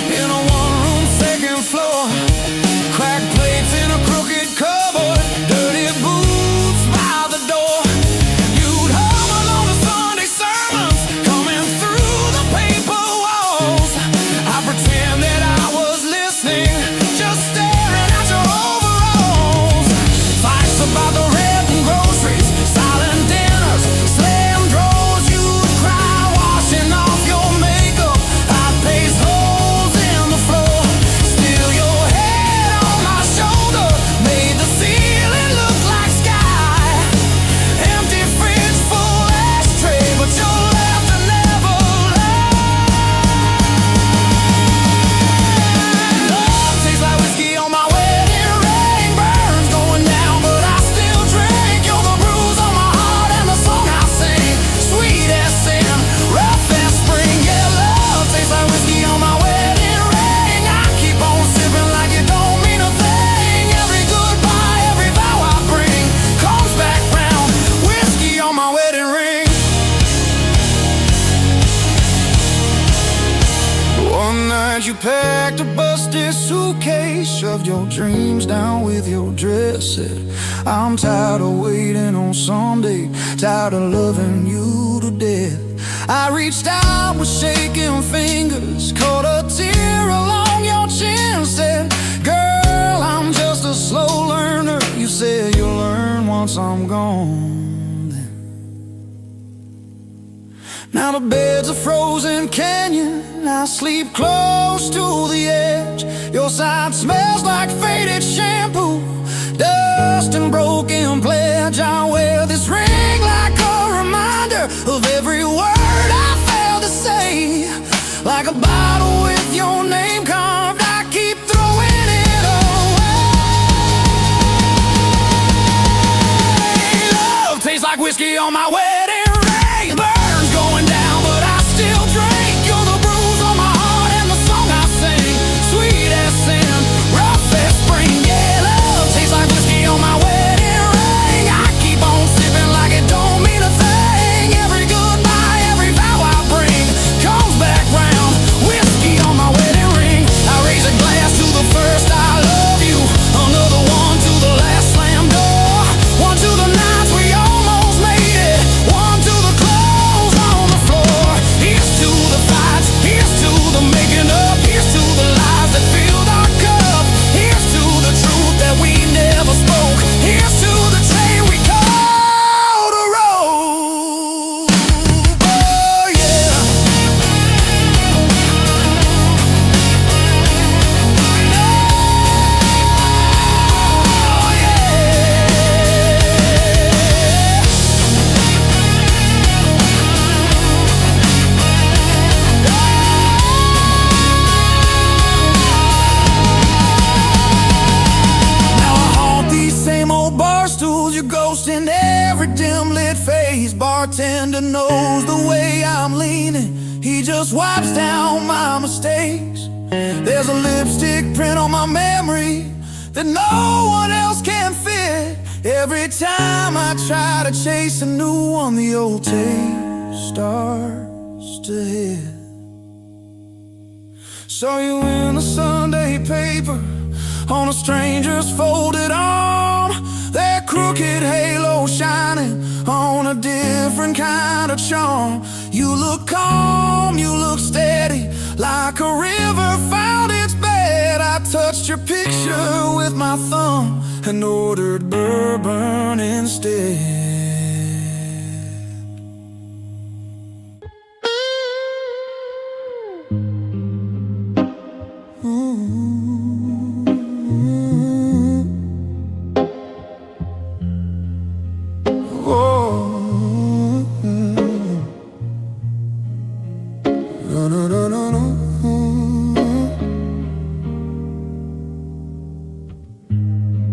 in a one-room second floor. Cracked plates in a crooked cupboard, dirty boots by the door. You'd hum along the Sunday sermons coming through the paper walls. I pretend that I was listening, just staring at your overalls. Fights about the rent and groceries, silent dinners, slam drawers. You'd cry washing off your makeup. I'd paste holes in the floor. Still your head on my shoulder made the ceiling look like sky. Empty fridge, full ashtray, but your laughter never left. Love tastes like whiskey on my wedding ring. Burns going down, but I still drink. You're the bruise on my heart and the song I sing. Sweet as sin, rough as spring. Yeah, love tastes like whiskey on my wedding ring. I keep on sipping like it don't mean a thing. Every goodbye, every vow I bring comes back round. Whiskey on my wedding ring. One night you packed a busted suitcase, shoved your dreams down with your dress, said, I'm tired of waiting on someday, tired of loving you to death. I reached out with shaking fingers, caught a tear along your chin, said, girl, once I'm gone then. Now the bed's a frozen canyon, I sleep close to the edge. Your side smells like faded shampoo, dust and broken pledge. I wear this ring like a reminder of every word I failed to say. Like a bottle with your name carved, I keep throwing it away. Love tastes like whiskey on my wedding ring. Burns going down, but I still drink. You're the bruise on my heart and the song I sing. Sweet as sin, rough as spring. Yeah, love tastes like whiskey on my wedding ring. I keep on sipping like it don't mean a thing. Every goodbye, every vow I bring comes back round. Whiskey on my wedding ring. I raise a glass to the first I love you, another one to the last slam door, one to the nights we almost made it, one to the clothes on the floor. Here's to the fights, here's to the making up, here's to the lies that filled our cup, here's to the truth that we never spoke, here's to the train we called a road. Oh yeah. Now I haunt these same old bar stools, your ghost in every dim lit face. Bartender knows the way I'm leaning, he just wipes down my mistakes. There's a lipstick print on my memory that no one else can fit. Every time I try to chase a new one, the old tape starts to hit. Saw you in the Sunday paper on a stranger's folded arm, that crooked halo shining on a different kind of charm. You look calm, you look steady, like a river found its bed. I touched your picture with my thumb and ordered bourbon instead.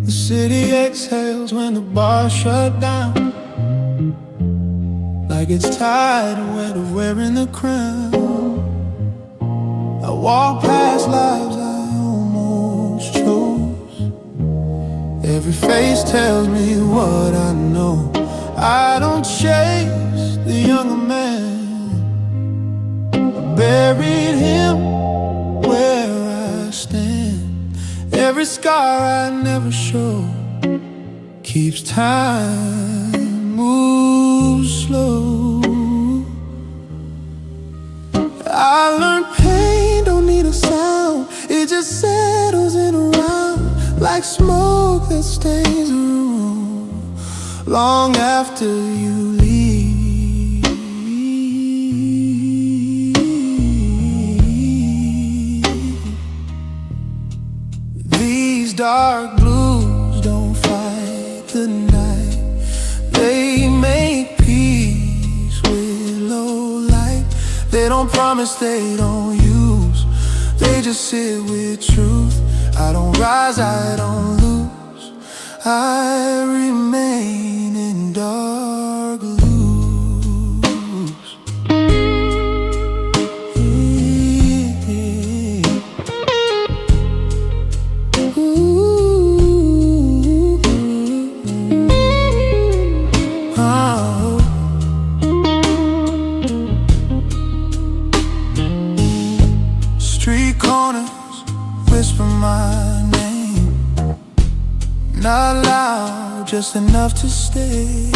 The city exhales when the bar shut down, like it's tired of winter wearing the crown. I walk past lives I almost chose. Every face tells me what I know. I don't chase the younger man, I buried him where I stand. Every scar I never show keeps time moves slow. I learned pain don't need a sound, it just settles in around like smoke that stays a room long after you leave. These dark blues don't fight the night, they make peace with low light. They don't promise, they don't use, they just sit with truth. I don't rise, I don't lose, I remain in dark blues. Street corners whisper my name, not loud, just enough to stay.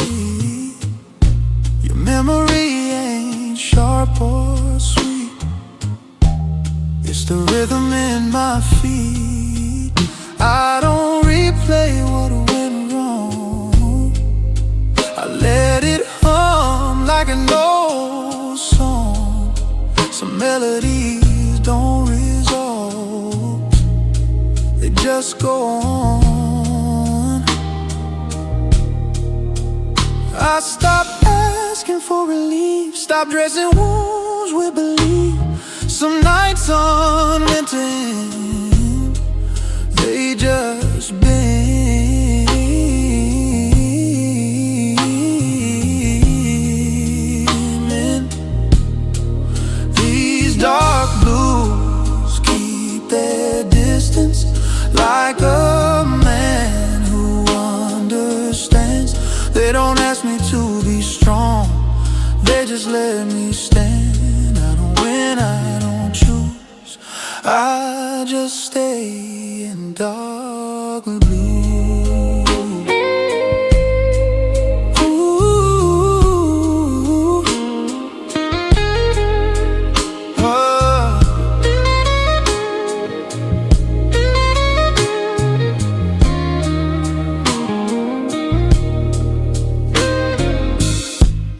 Your memory ain't sharp or sweet, it's the rhythm in my feet. I don't replay what went wrong, just go on. I stopped asking for relief, stopped dressing wounds with belief. Some nights aren't meant to end, they just been. These dark blues keep their distance, like a man who understands. They don't ask me to be strong, they just let me stand. I don't win, I don't choose, I just stay in dark blue.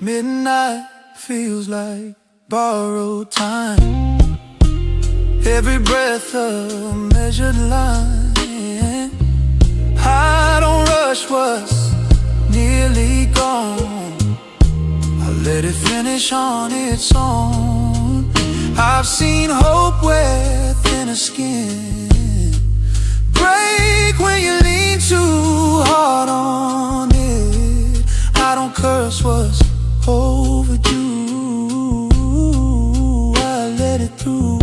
Midnight feels like borrowed time, every breath a measured line. I don't rush what's nearly gone, I let it finish on its own. I've seen hope wear thinner skin, break when you lean too hard on it. I don't curse what's overdue, I let it through.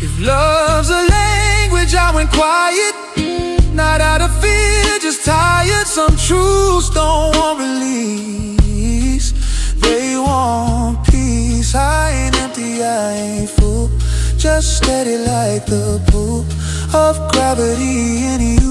If love's a language, I went quiet, not out of fear, just tired. Some truths don't want release, they want peace. I ain't empty, I ain't full, just steady like the pull of gravity in you.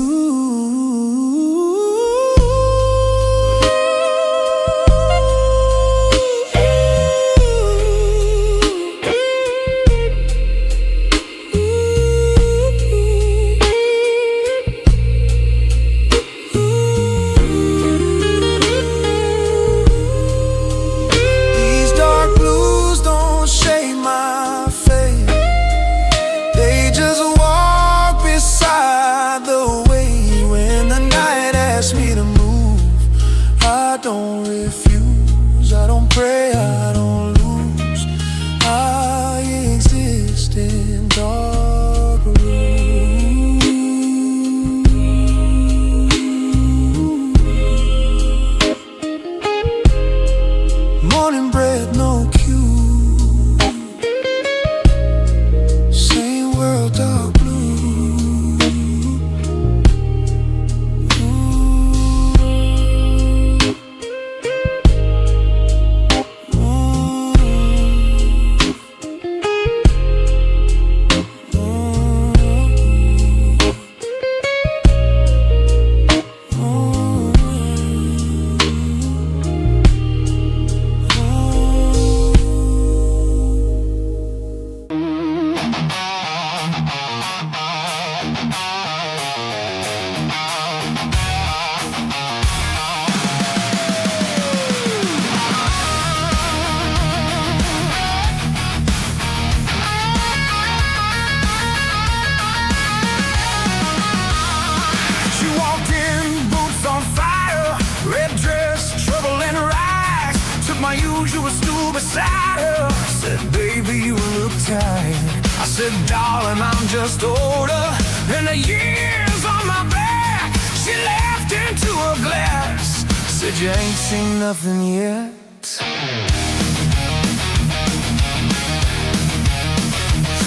My usual stool beside her, said, baby, you look tired. I said, darling, I'm just older, and the years on my back. She laughed into a glass, said, you ain't seen nothing yet.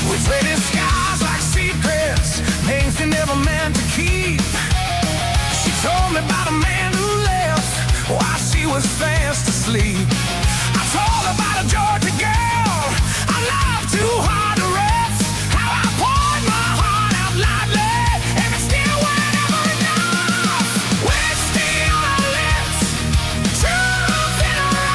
We traded scars like secrets, names they never meant to keep. She told me about a man who left while she was fast asleep. I told her about a Georgia girl I love too hard to rest, how I poured my heart out loudly, and it still went ever enough. Whiskey on her lips, truth in her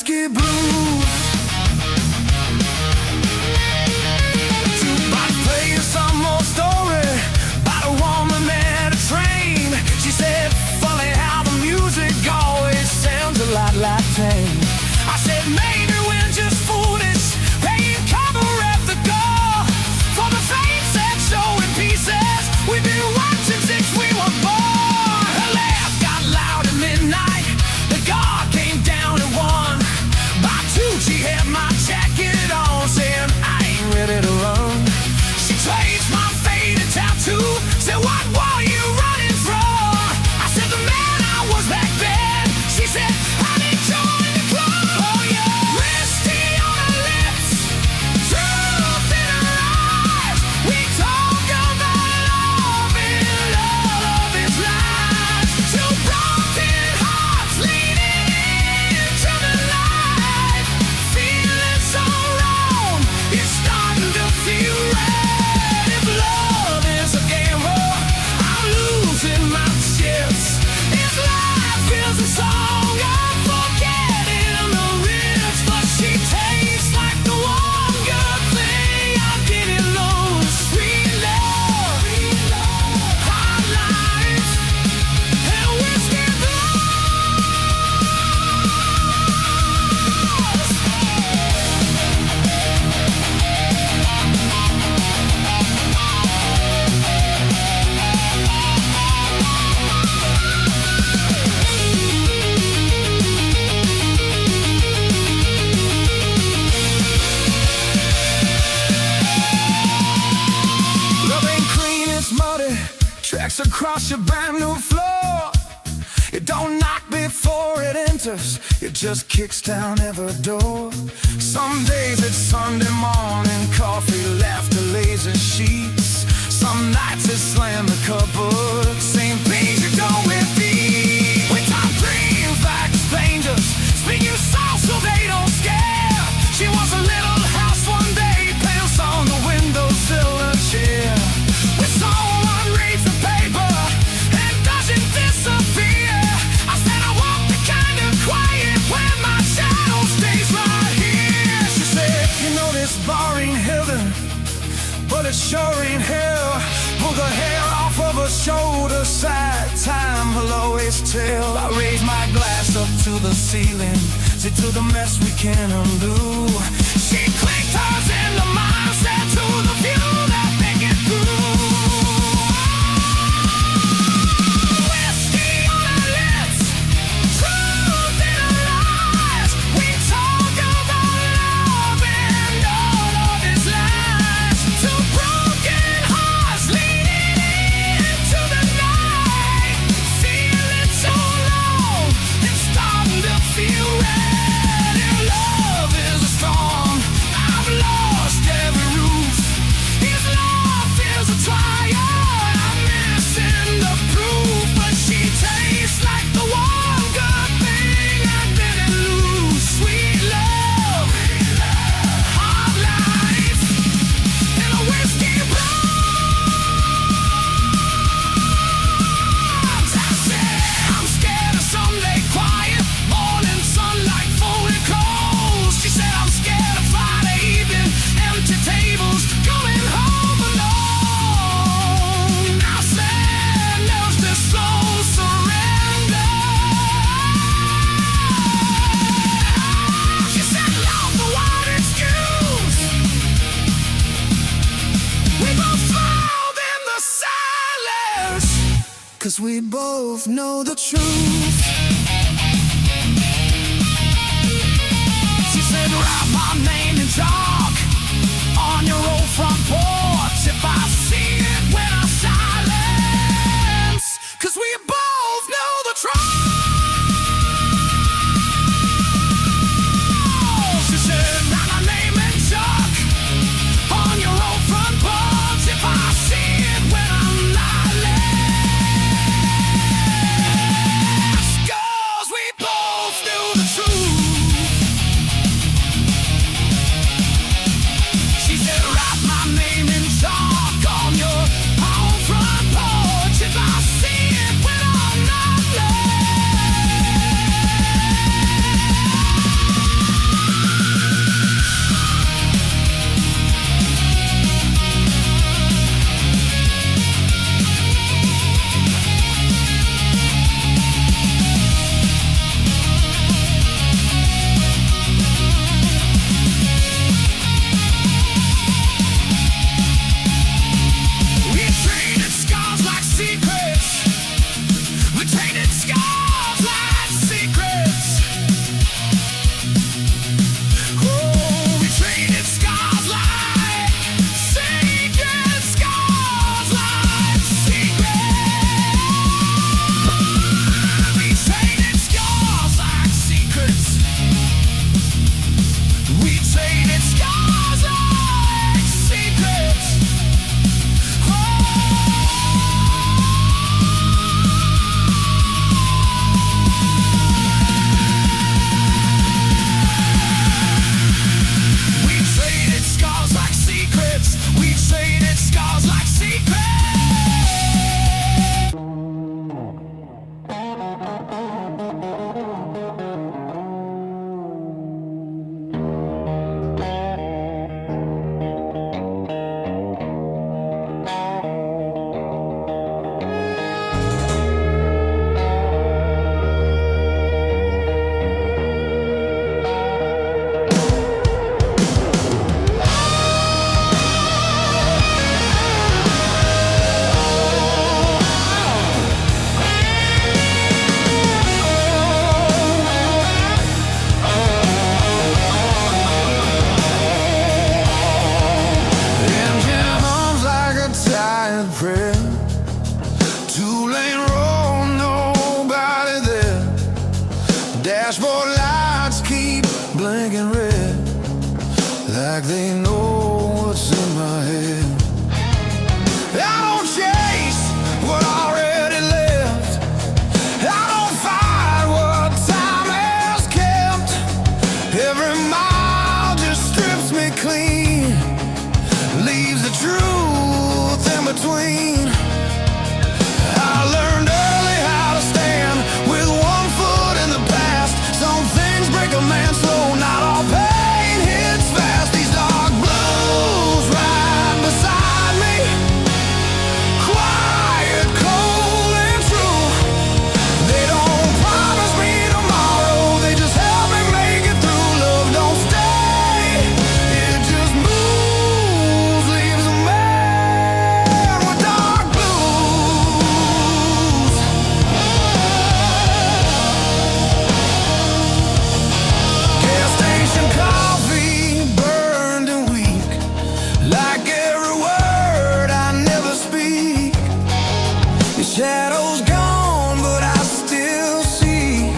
whiskey blues. Jukebox playing some more story about a woman and a train. She said, funny how the music always sounds a lot like pain. I said, maybe we're just foolish, paying cover at the door for the fates that show in pieces we've been watching since we were born. Her laugh got loud at midnight. The guard came down at 1. By 2 she had my jacket on, saying I ain't ready to run. She traced my faded tattoo, said what were you running from? I said the man I was back then. She said I didn't join the club. Oh yeah, whiskey on her lips, truth in her eyes. We talk about love and all of its lies. 2 broken hearts leading into the light. Feeling so wrong, it's starting to feel right. If love is a gamble, I'm losing my chips. If life is a song, I'm forgetting the riffs. But she tastes like the one good thing I didn't lose. Sweet love, hot life, and whiskey blues. Love ain't clean, it's muddy. Tracks across your brand new floor. It don't knock before it enters, it just kicks down every door. Some days it's Sunday morning, coffee, laughter, lazy sheets. Some nights it's slam the cupboard, same things you done with me. We talk dreams like strangers, speaking soft so they don't scare. She was a little house one day, pants on the windowsill, a chair. We saw one read the paper and doesn't disappear. I said I want the kind of quiet when my shadow stays right here. She said, you know this bar ain't heaven, but it sure ain't hell. Pull the hair off of her shoulder, side time will always tell. I raise my glass up to the ceiling, see to the mess we can't undo. She clicked hers into mine, said to the few that make it through. Whiskey on her lips, truth in her eyes. We talk about love and all of its lies. 2 broken hearts leading into the night. Feeling so long, it's starting to feel right. If love is a storm, I've lost every roof. If love is a trial, I'm missing the proof. But she tastes like the one good thing I didn't lose. Sweet love, hard life, and a whiskey blues. I said I'm scared of Sunday quiet, morning sunlight, folded clothes. She said I'm scared of Friday evening, empty tables, coming home alone. I said there's this slow surrender. She said love the word excuse. We both smiled in the silence, 'cause we both know the truth. She said write my name in chalk on your old front porch. If I see it when I silence, 'cause we both know the truth. She said write my name in chalk on your old front porch. If I see it when I'm silent, dashboard lights keep blinking red, like they know what's in my head. I don't chase what already left, I don't fight what time has kept. Every mile just strips me clean, leaves the truth in between. I learned early how to stand with one foot in the past. Some things break a man slow, not all pain hits fast. These dark blues right beside me, quiet, cold and true. They don't promise me tomorrow, they just help me make it through. Love don't stay, it just moves, leaves a man with dark blues. Gas station coffee burned and weak, like every word I never speak. The shadow's gone, but I still see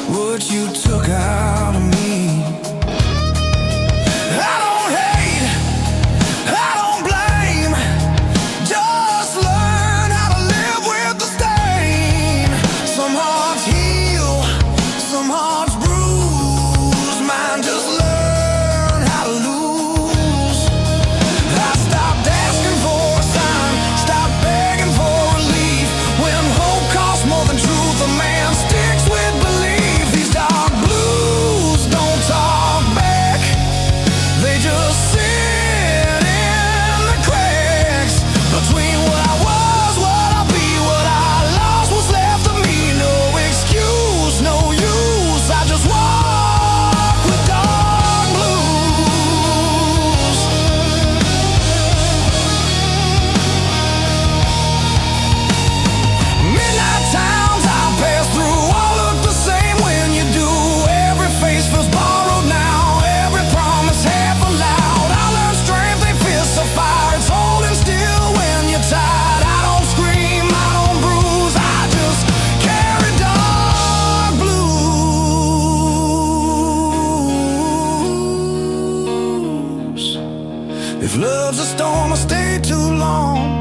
what you took out of me. I don't hate, I don't blame, just learn how to live with the stain. Some hearts heal, some hearts bruise, mine just learn how to lose. I stopped asking for a sign, stopped begging for relief. When hope costs more than truth, a man sticks with belief. These dark blues don't talk back, they just sit in the cracks between what I was, what I'll be, what I lost, what's left of me. No excuse, no use, I just walk with dark blues. Midnight towns I pass through all look the same when you do. Every face feels borrowed now, every promise half allowed. I learned strength, they fists of fire, it's holding still when you're tired. I don't scream, I don't bruise, I just carry dark blues. If love's a storm, I stay too long.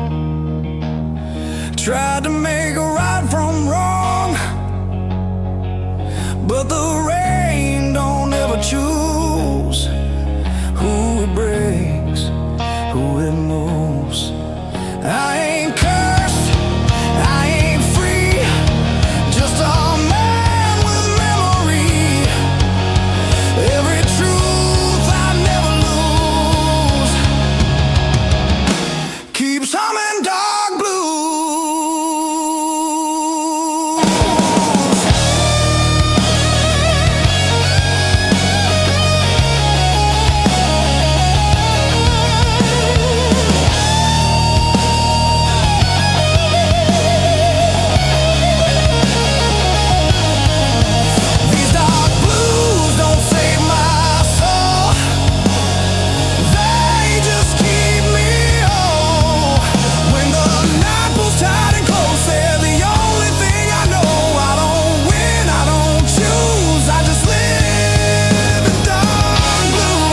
Tried to make a right from wrong, but the rain don't ever choose who it breaks, who it moves. I ain't cursed, I ain't free, just a man with memory. Every truth I never lose keeps humming dark blues. These dark blues don't save my soul, they just keep me whole. When the night pulls tight and close, they're the only thing I know. I don't win, I don't choose, I just live in dark blues.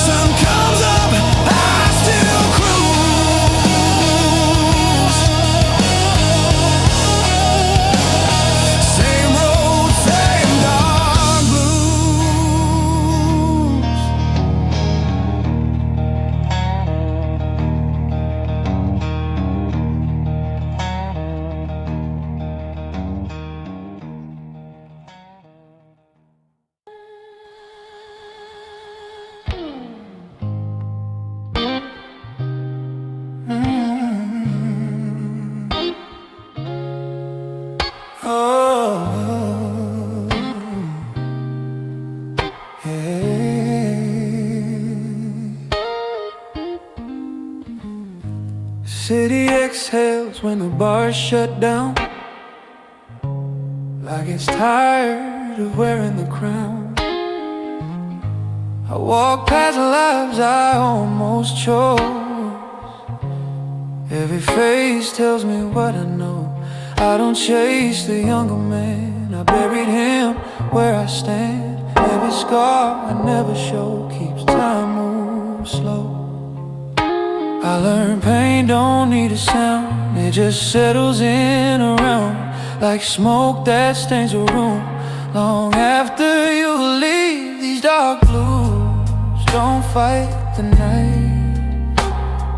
Sun comes up, I still cruise. Same road, same dark blues. Oh, hey. City exhales when the bars shut down, like it's tired of wearing the crown. I walk past lives I almost chose, Every face tells me what I know. I don't chase the younger man, I buried him where I stand. Every scar I never show keeps time move slow. I learned pain don't need a sound, it just settles in around like smoke that stains a room. Long after you leave, these dark blues don't fight the night.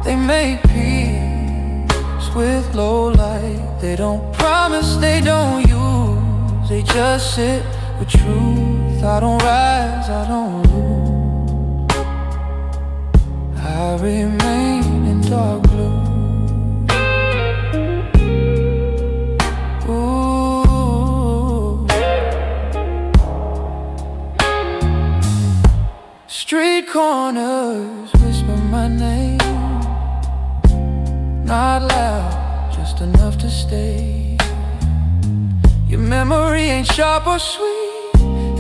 They make peace with low light. They don't promise, they don't use, they just sit with truth. I don't rise, I don't lose, I remain in dark blue. Ooh. Street corners whisper my name, not loud, just enough to stay. Your memory ain't sharp or sweet,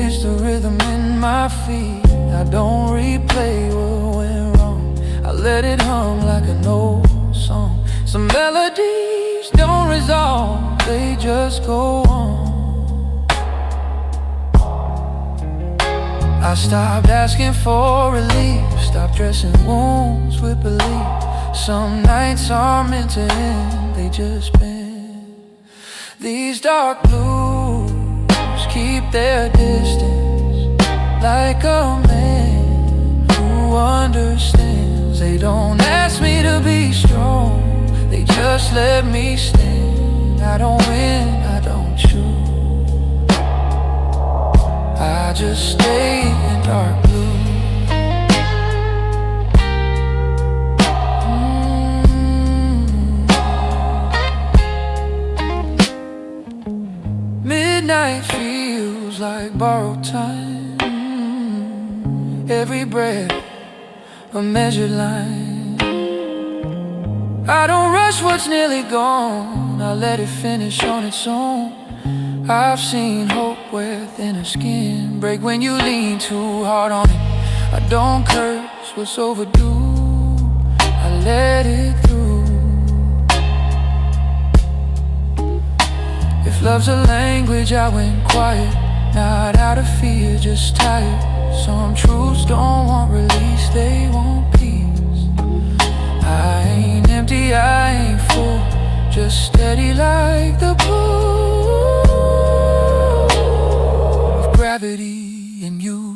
it's the rhythm in my feet. I don't replay what went wrong, I let it hum like an old song. Some melodies don't resolve, they just go on. I stopped asking for relief, stopped dressing wounds with belief. Some nights are meant to end, they just bend. These dark blues keep their distance, like a man who understands. They don't ask me to be strong, they just let me stand. I don't win, I don't choose, I just stay in dark blue. Midnight feels like borrowed time, every breath a measured line. I don't rush what's nearly gone, I let it finish on its own. I've seen hope where thinner skin break when you lean too hard on it. I don't curse what's overdue, I let it through. If love's a language, I went quiet, not out of fear, just tired. Some truths don't want release, they want peace. I ain't empty, I ain't full, just steady like the pull of gravity and use.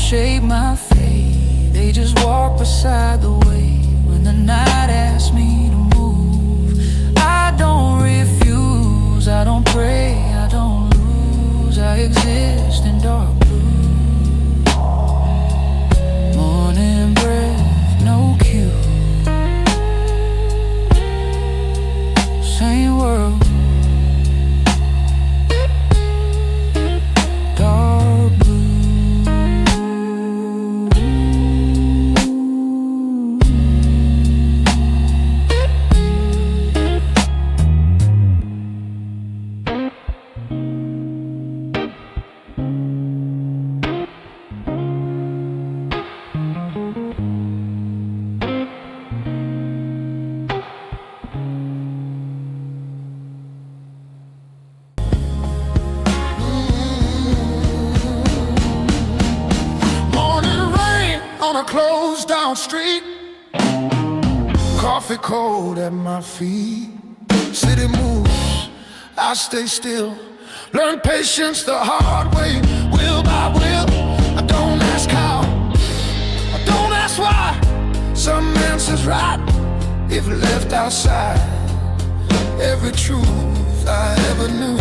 Shape my fate, they just walk beside the way when the night asks me to move. I don't refuse, I don't pray, I don't lose, I exist in dark blue. Morning breath, no cue, same world, dark blue. On a closed down street, coffee cold at my feet. City moves, I stay still. Learn patience the hard way, will by will. I don't ask how, I don't ask why. Some answers right if left outside. every truth I ever knew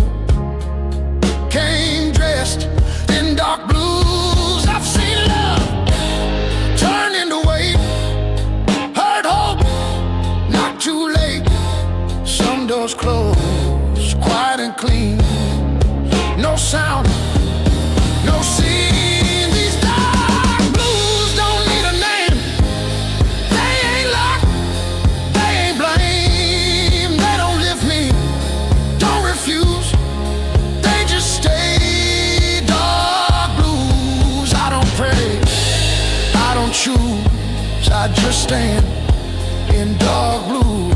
came dressed in dark blues. I've seen love turn into weight, heard hope not too late. Some doors close, quiet and clean, no sound, no scene. These dark blues don't need a name. They ain't luck, they ain't blame. They don't lift me, don't refuse. They just stay dark blues. I don't pray, I don't choose, I just stand in dark blues.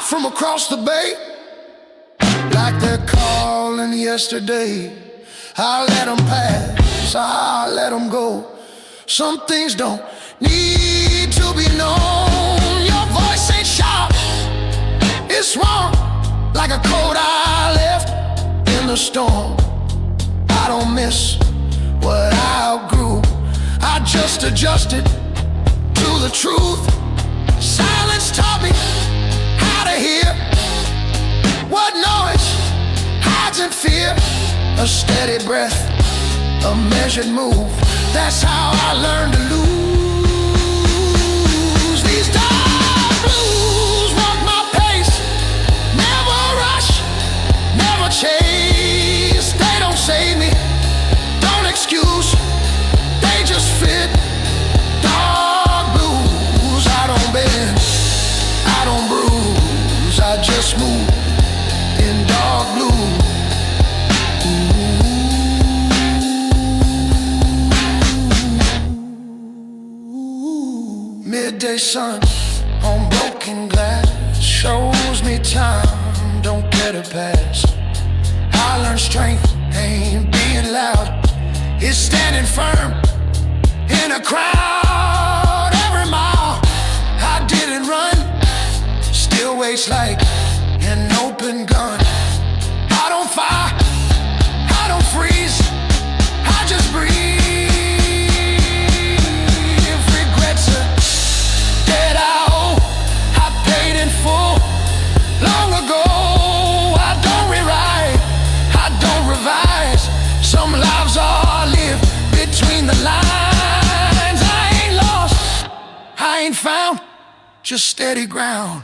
From across the bay, like they're calling yesterday. I let them pass, I let them go. Some things don't need to be known. Your voice ain't sharp, it's wrong, like a coat I left in the storm. I don't miss what I outgrew, I just adjusted to the truth. Silence taught me to hear what noise hides in fear. A steady breath, a measured move, that's how I learned to lose. These dark blues walk my pace, never rush, never chase. They don't save me, don't excuse, they just fit. Dark blues, I don't bend, I don't bruise, I just move in dark blue. Ooh. Midday sun on broken glass shows me time don't get a pass. I learned strength ain't being loud, it's standing firm in a crowd. Every mile I didn't run still waits like an open gun. I don't fire, I don't freeze, I just breathe. Regrets are dead, I owe, I paid in full long ago. I don't rewrite, I don't revise. Some lives are lived between the lines. I ain't lost, I ain't found, just steady ground.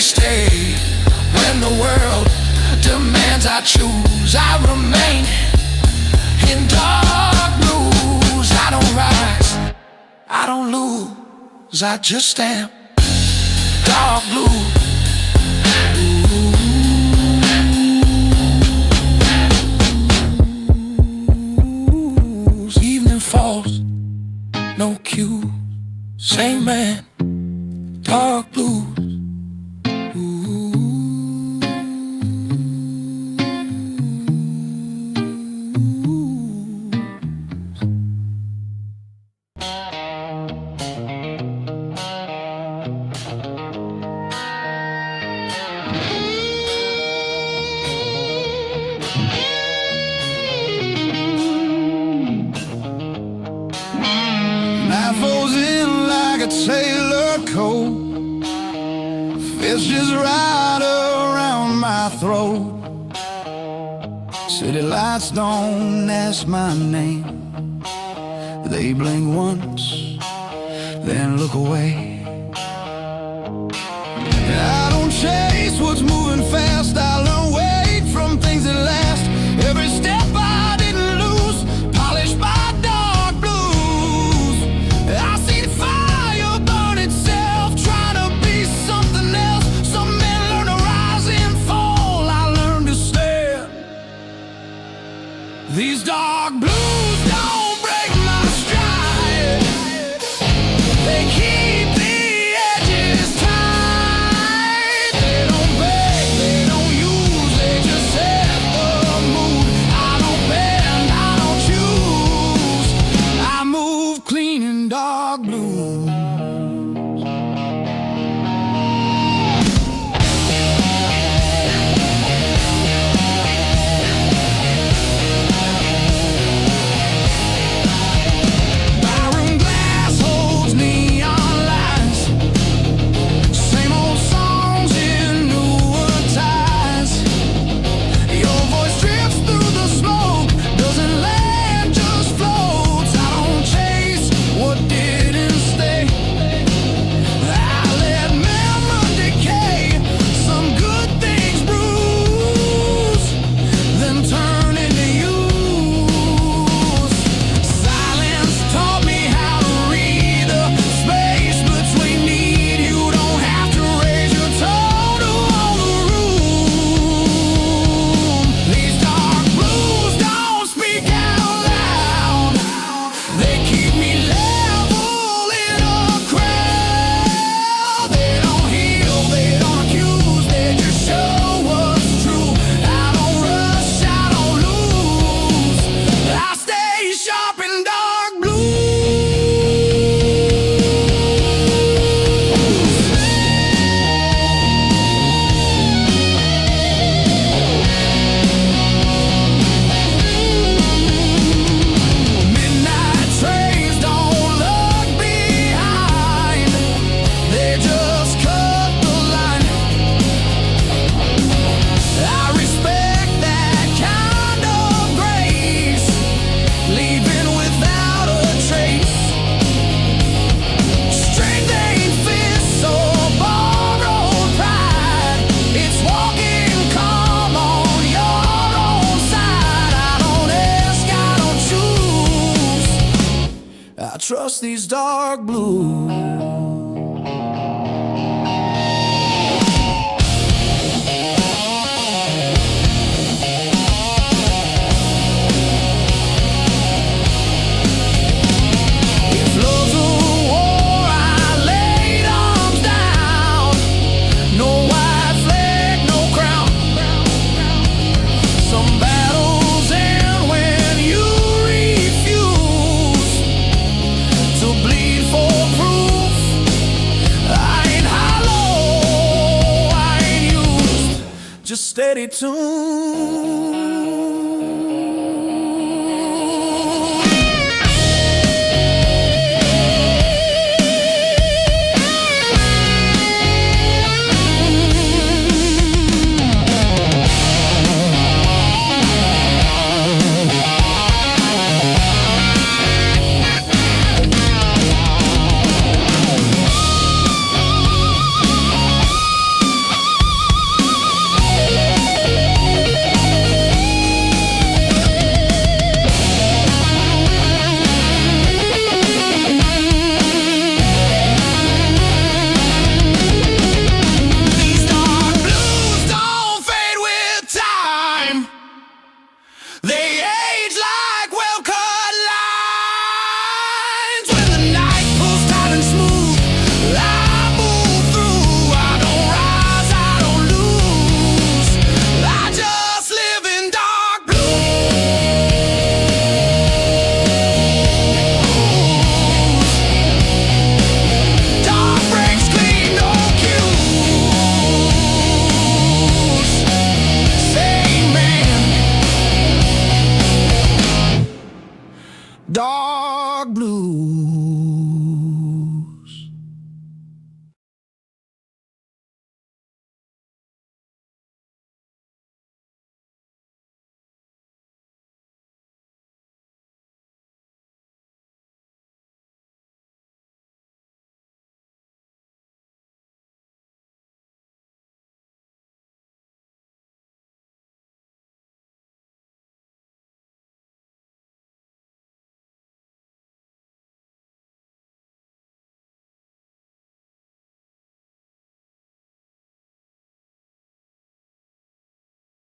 Stay when the world demands I choose. I remain in dark blues. I don't rise, I don't lose, I just am dark blue. Evening falls, no cue, same man, dark blues. Sailor coat, fists just right around my throat. City lights don't ask my name, they blink once, then look away. I don't chase what's moving fast, I learn wait from things that last. Every step I didn't lose, polished by dark blues. I see the fire burn itself, trying to be something else. Some men learn to rise and fall, I learned to stand. These dark blues don't break my trust these dark blues. Just steady tune.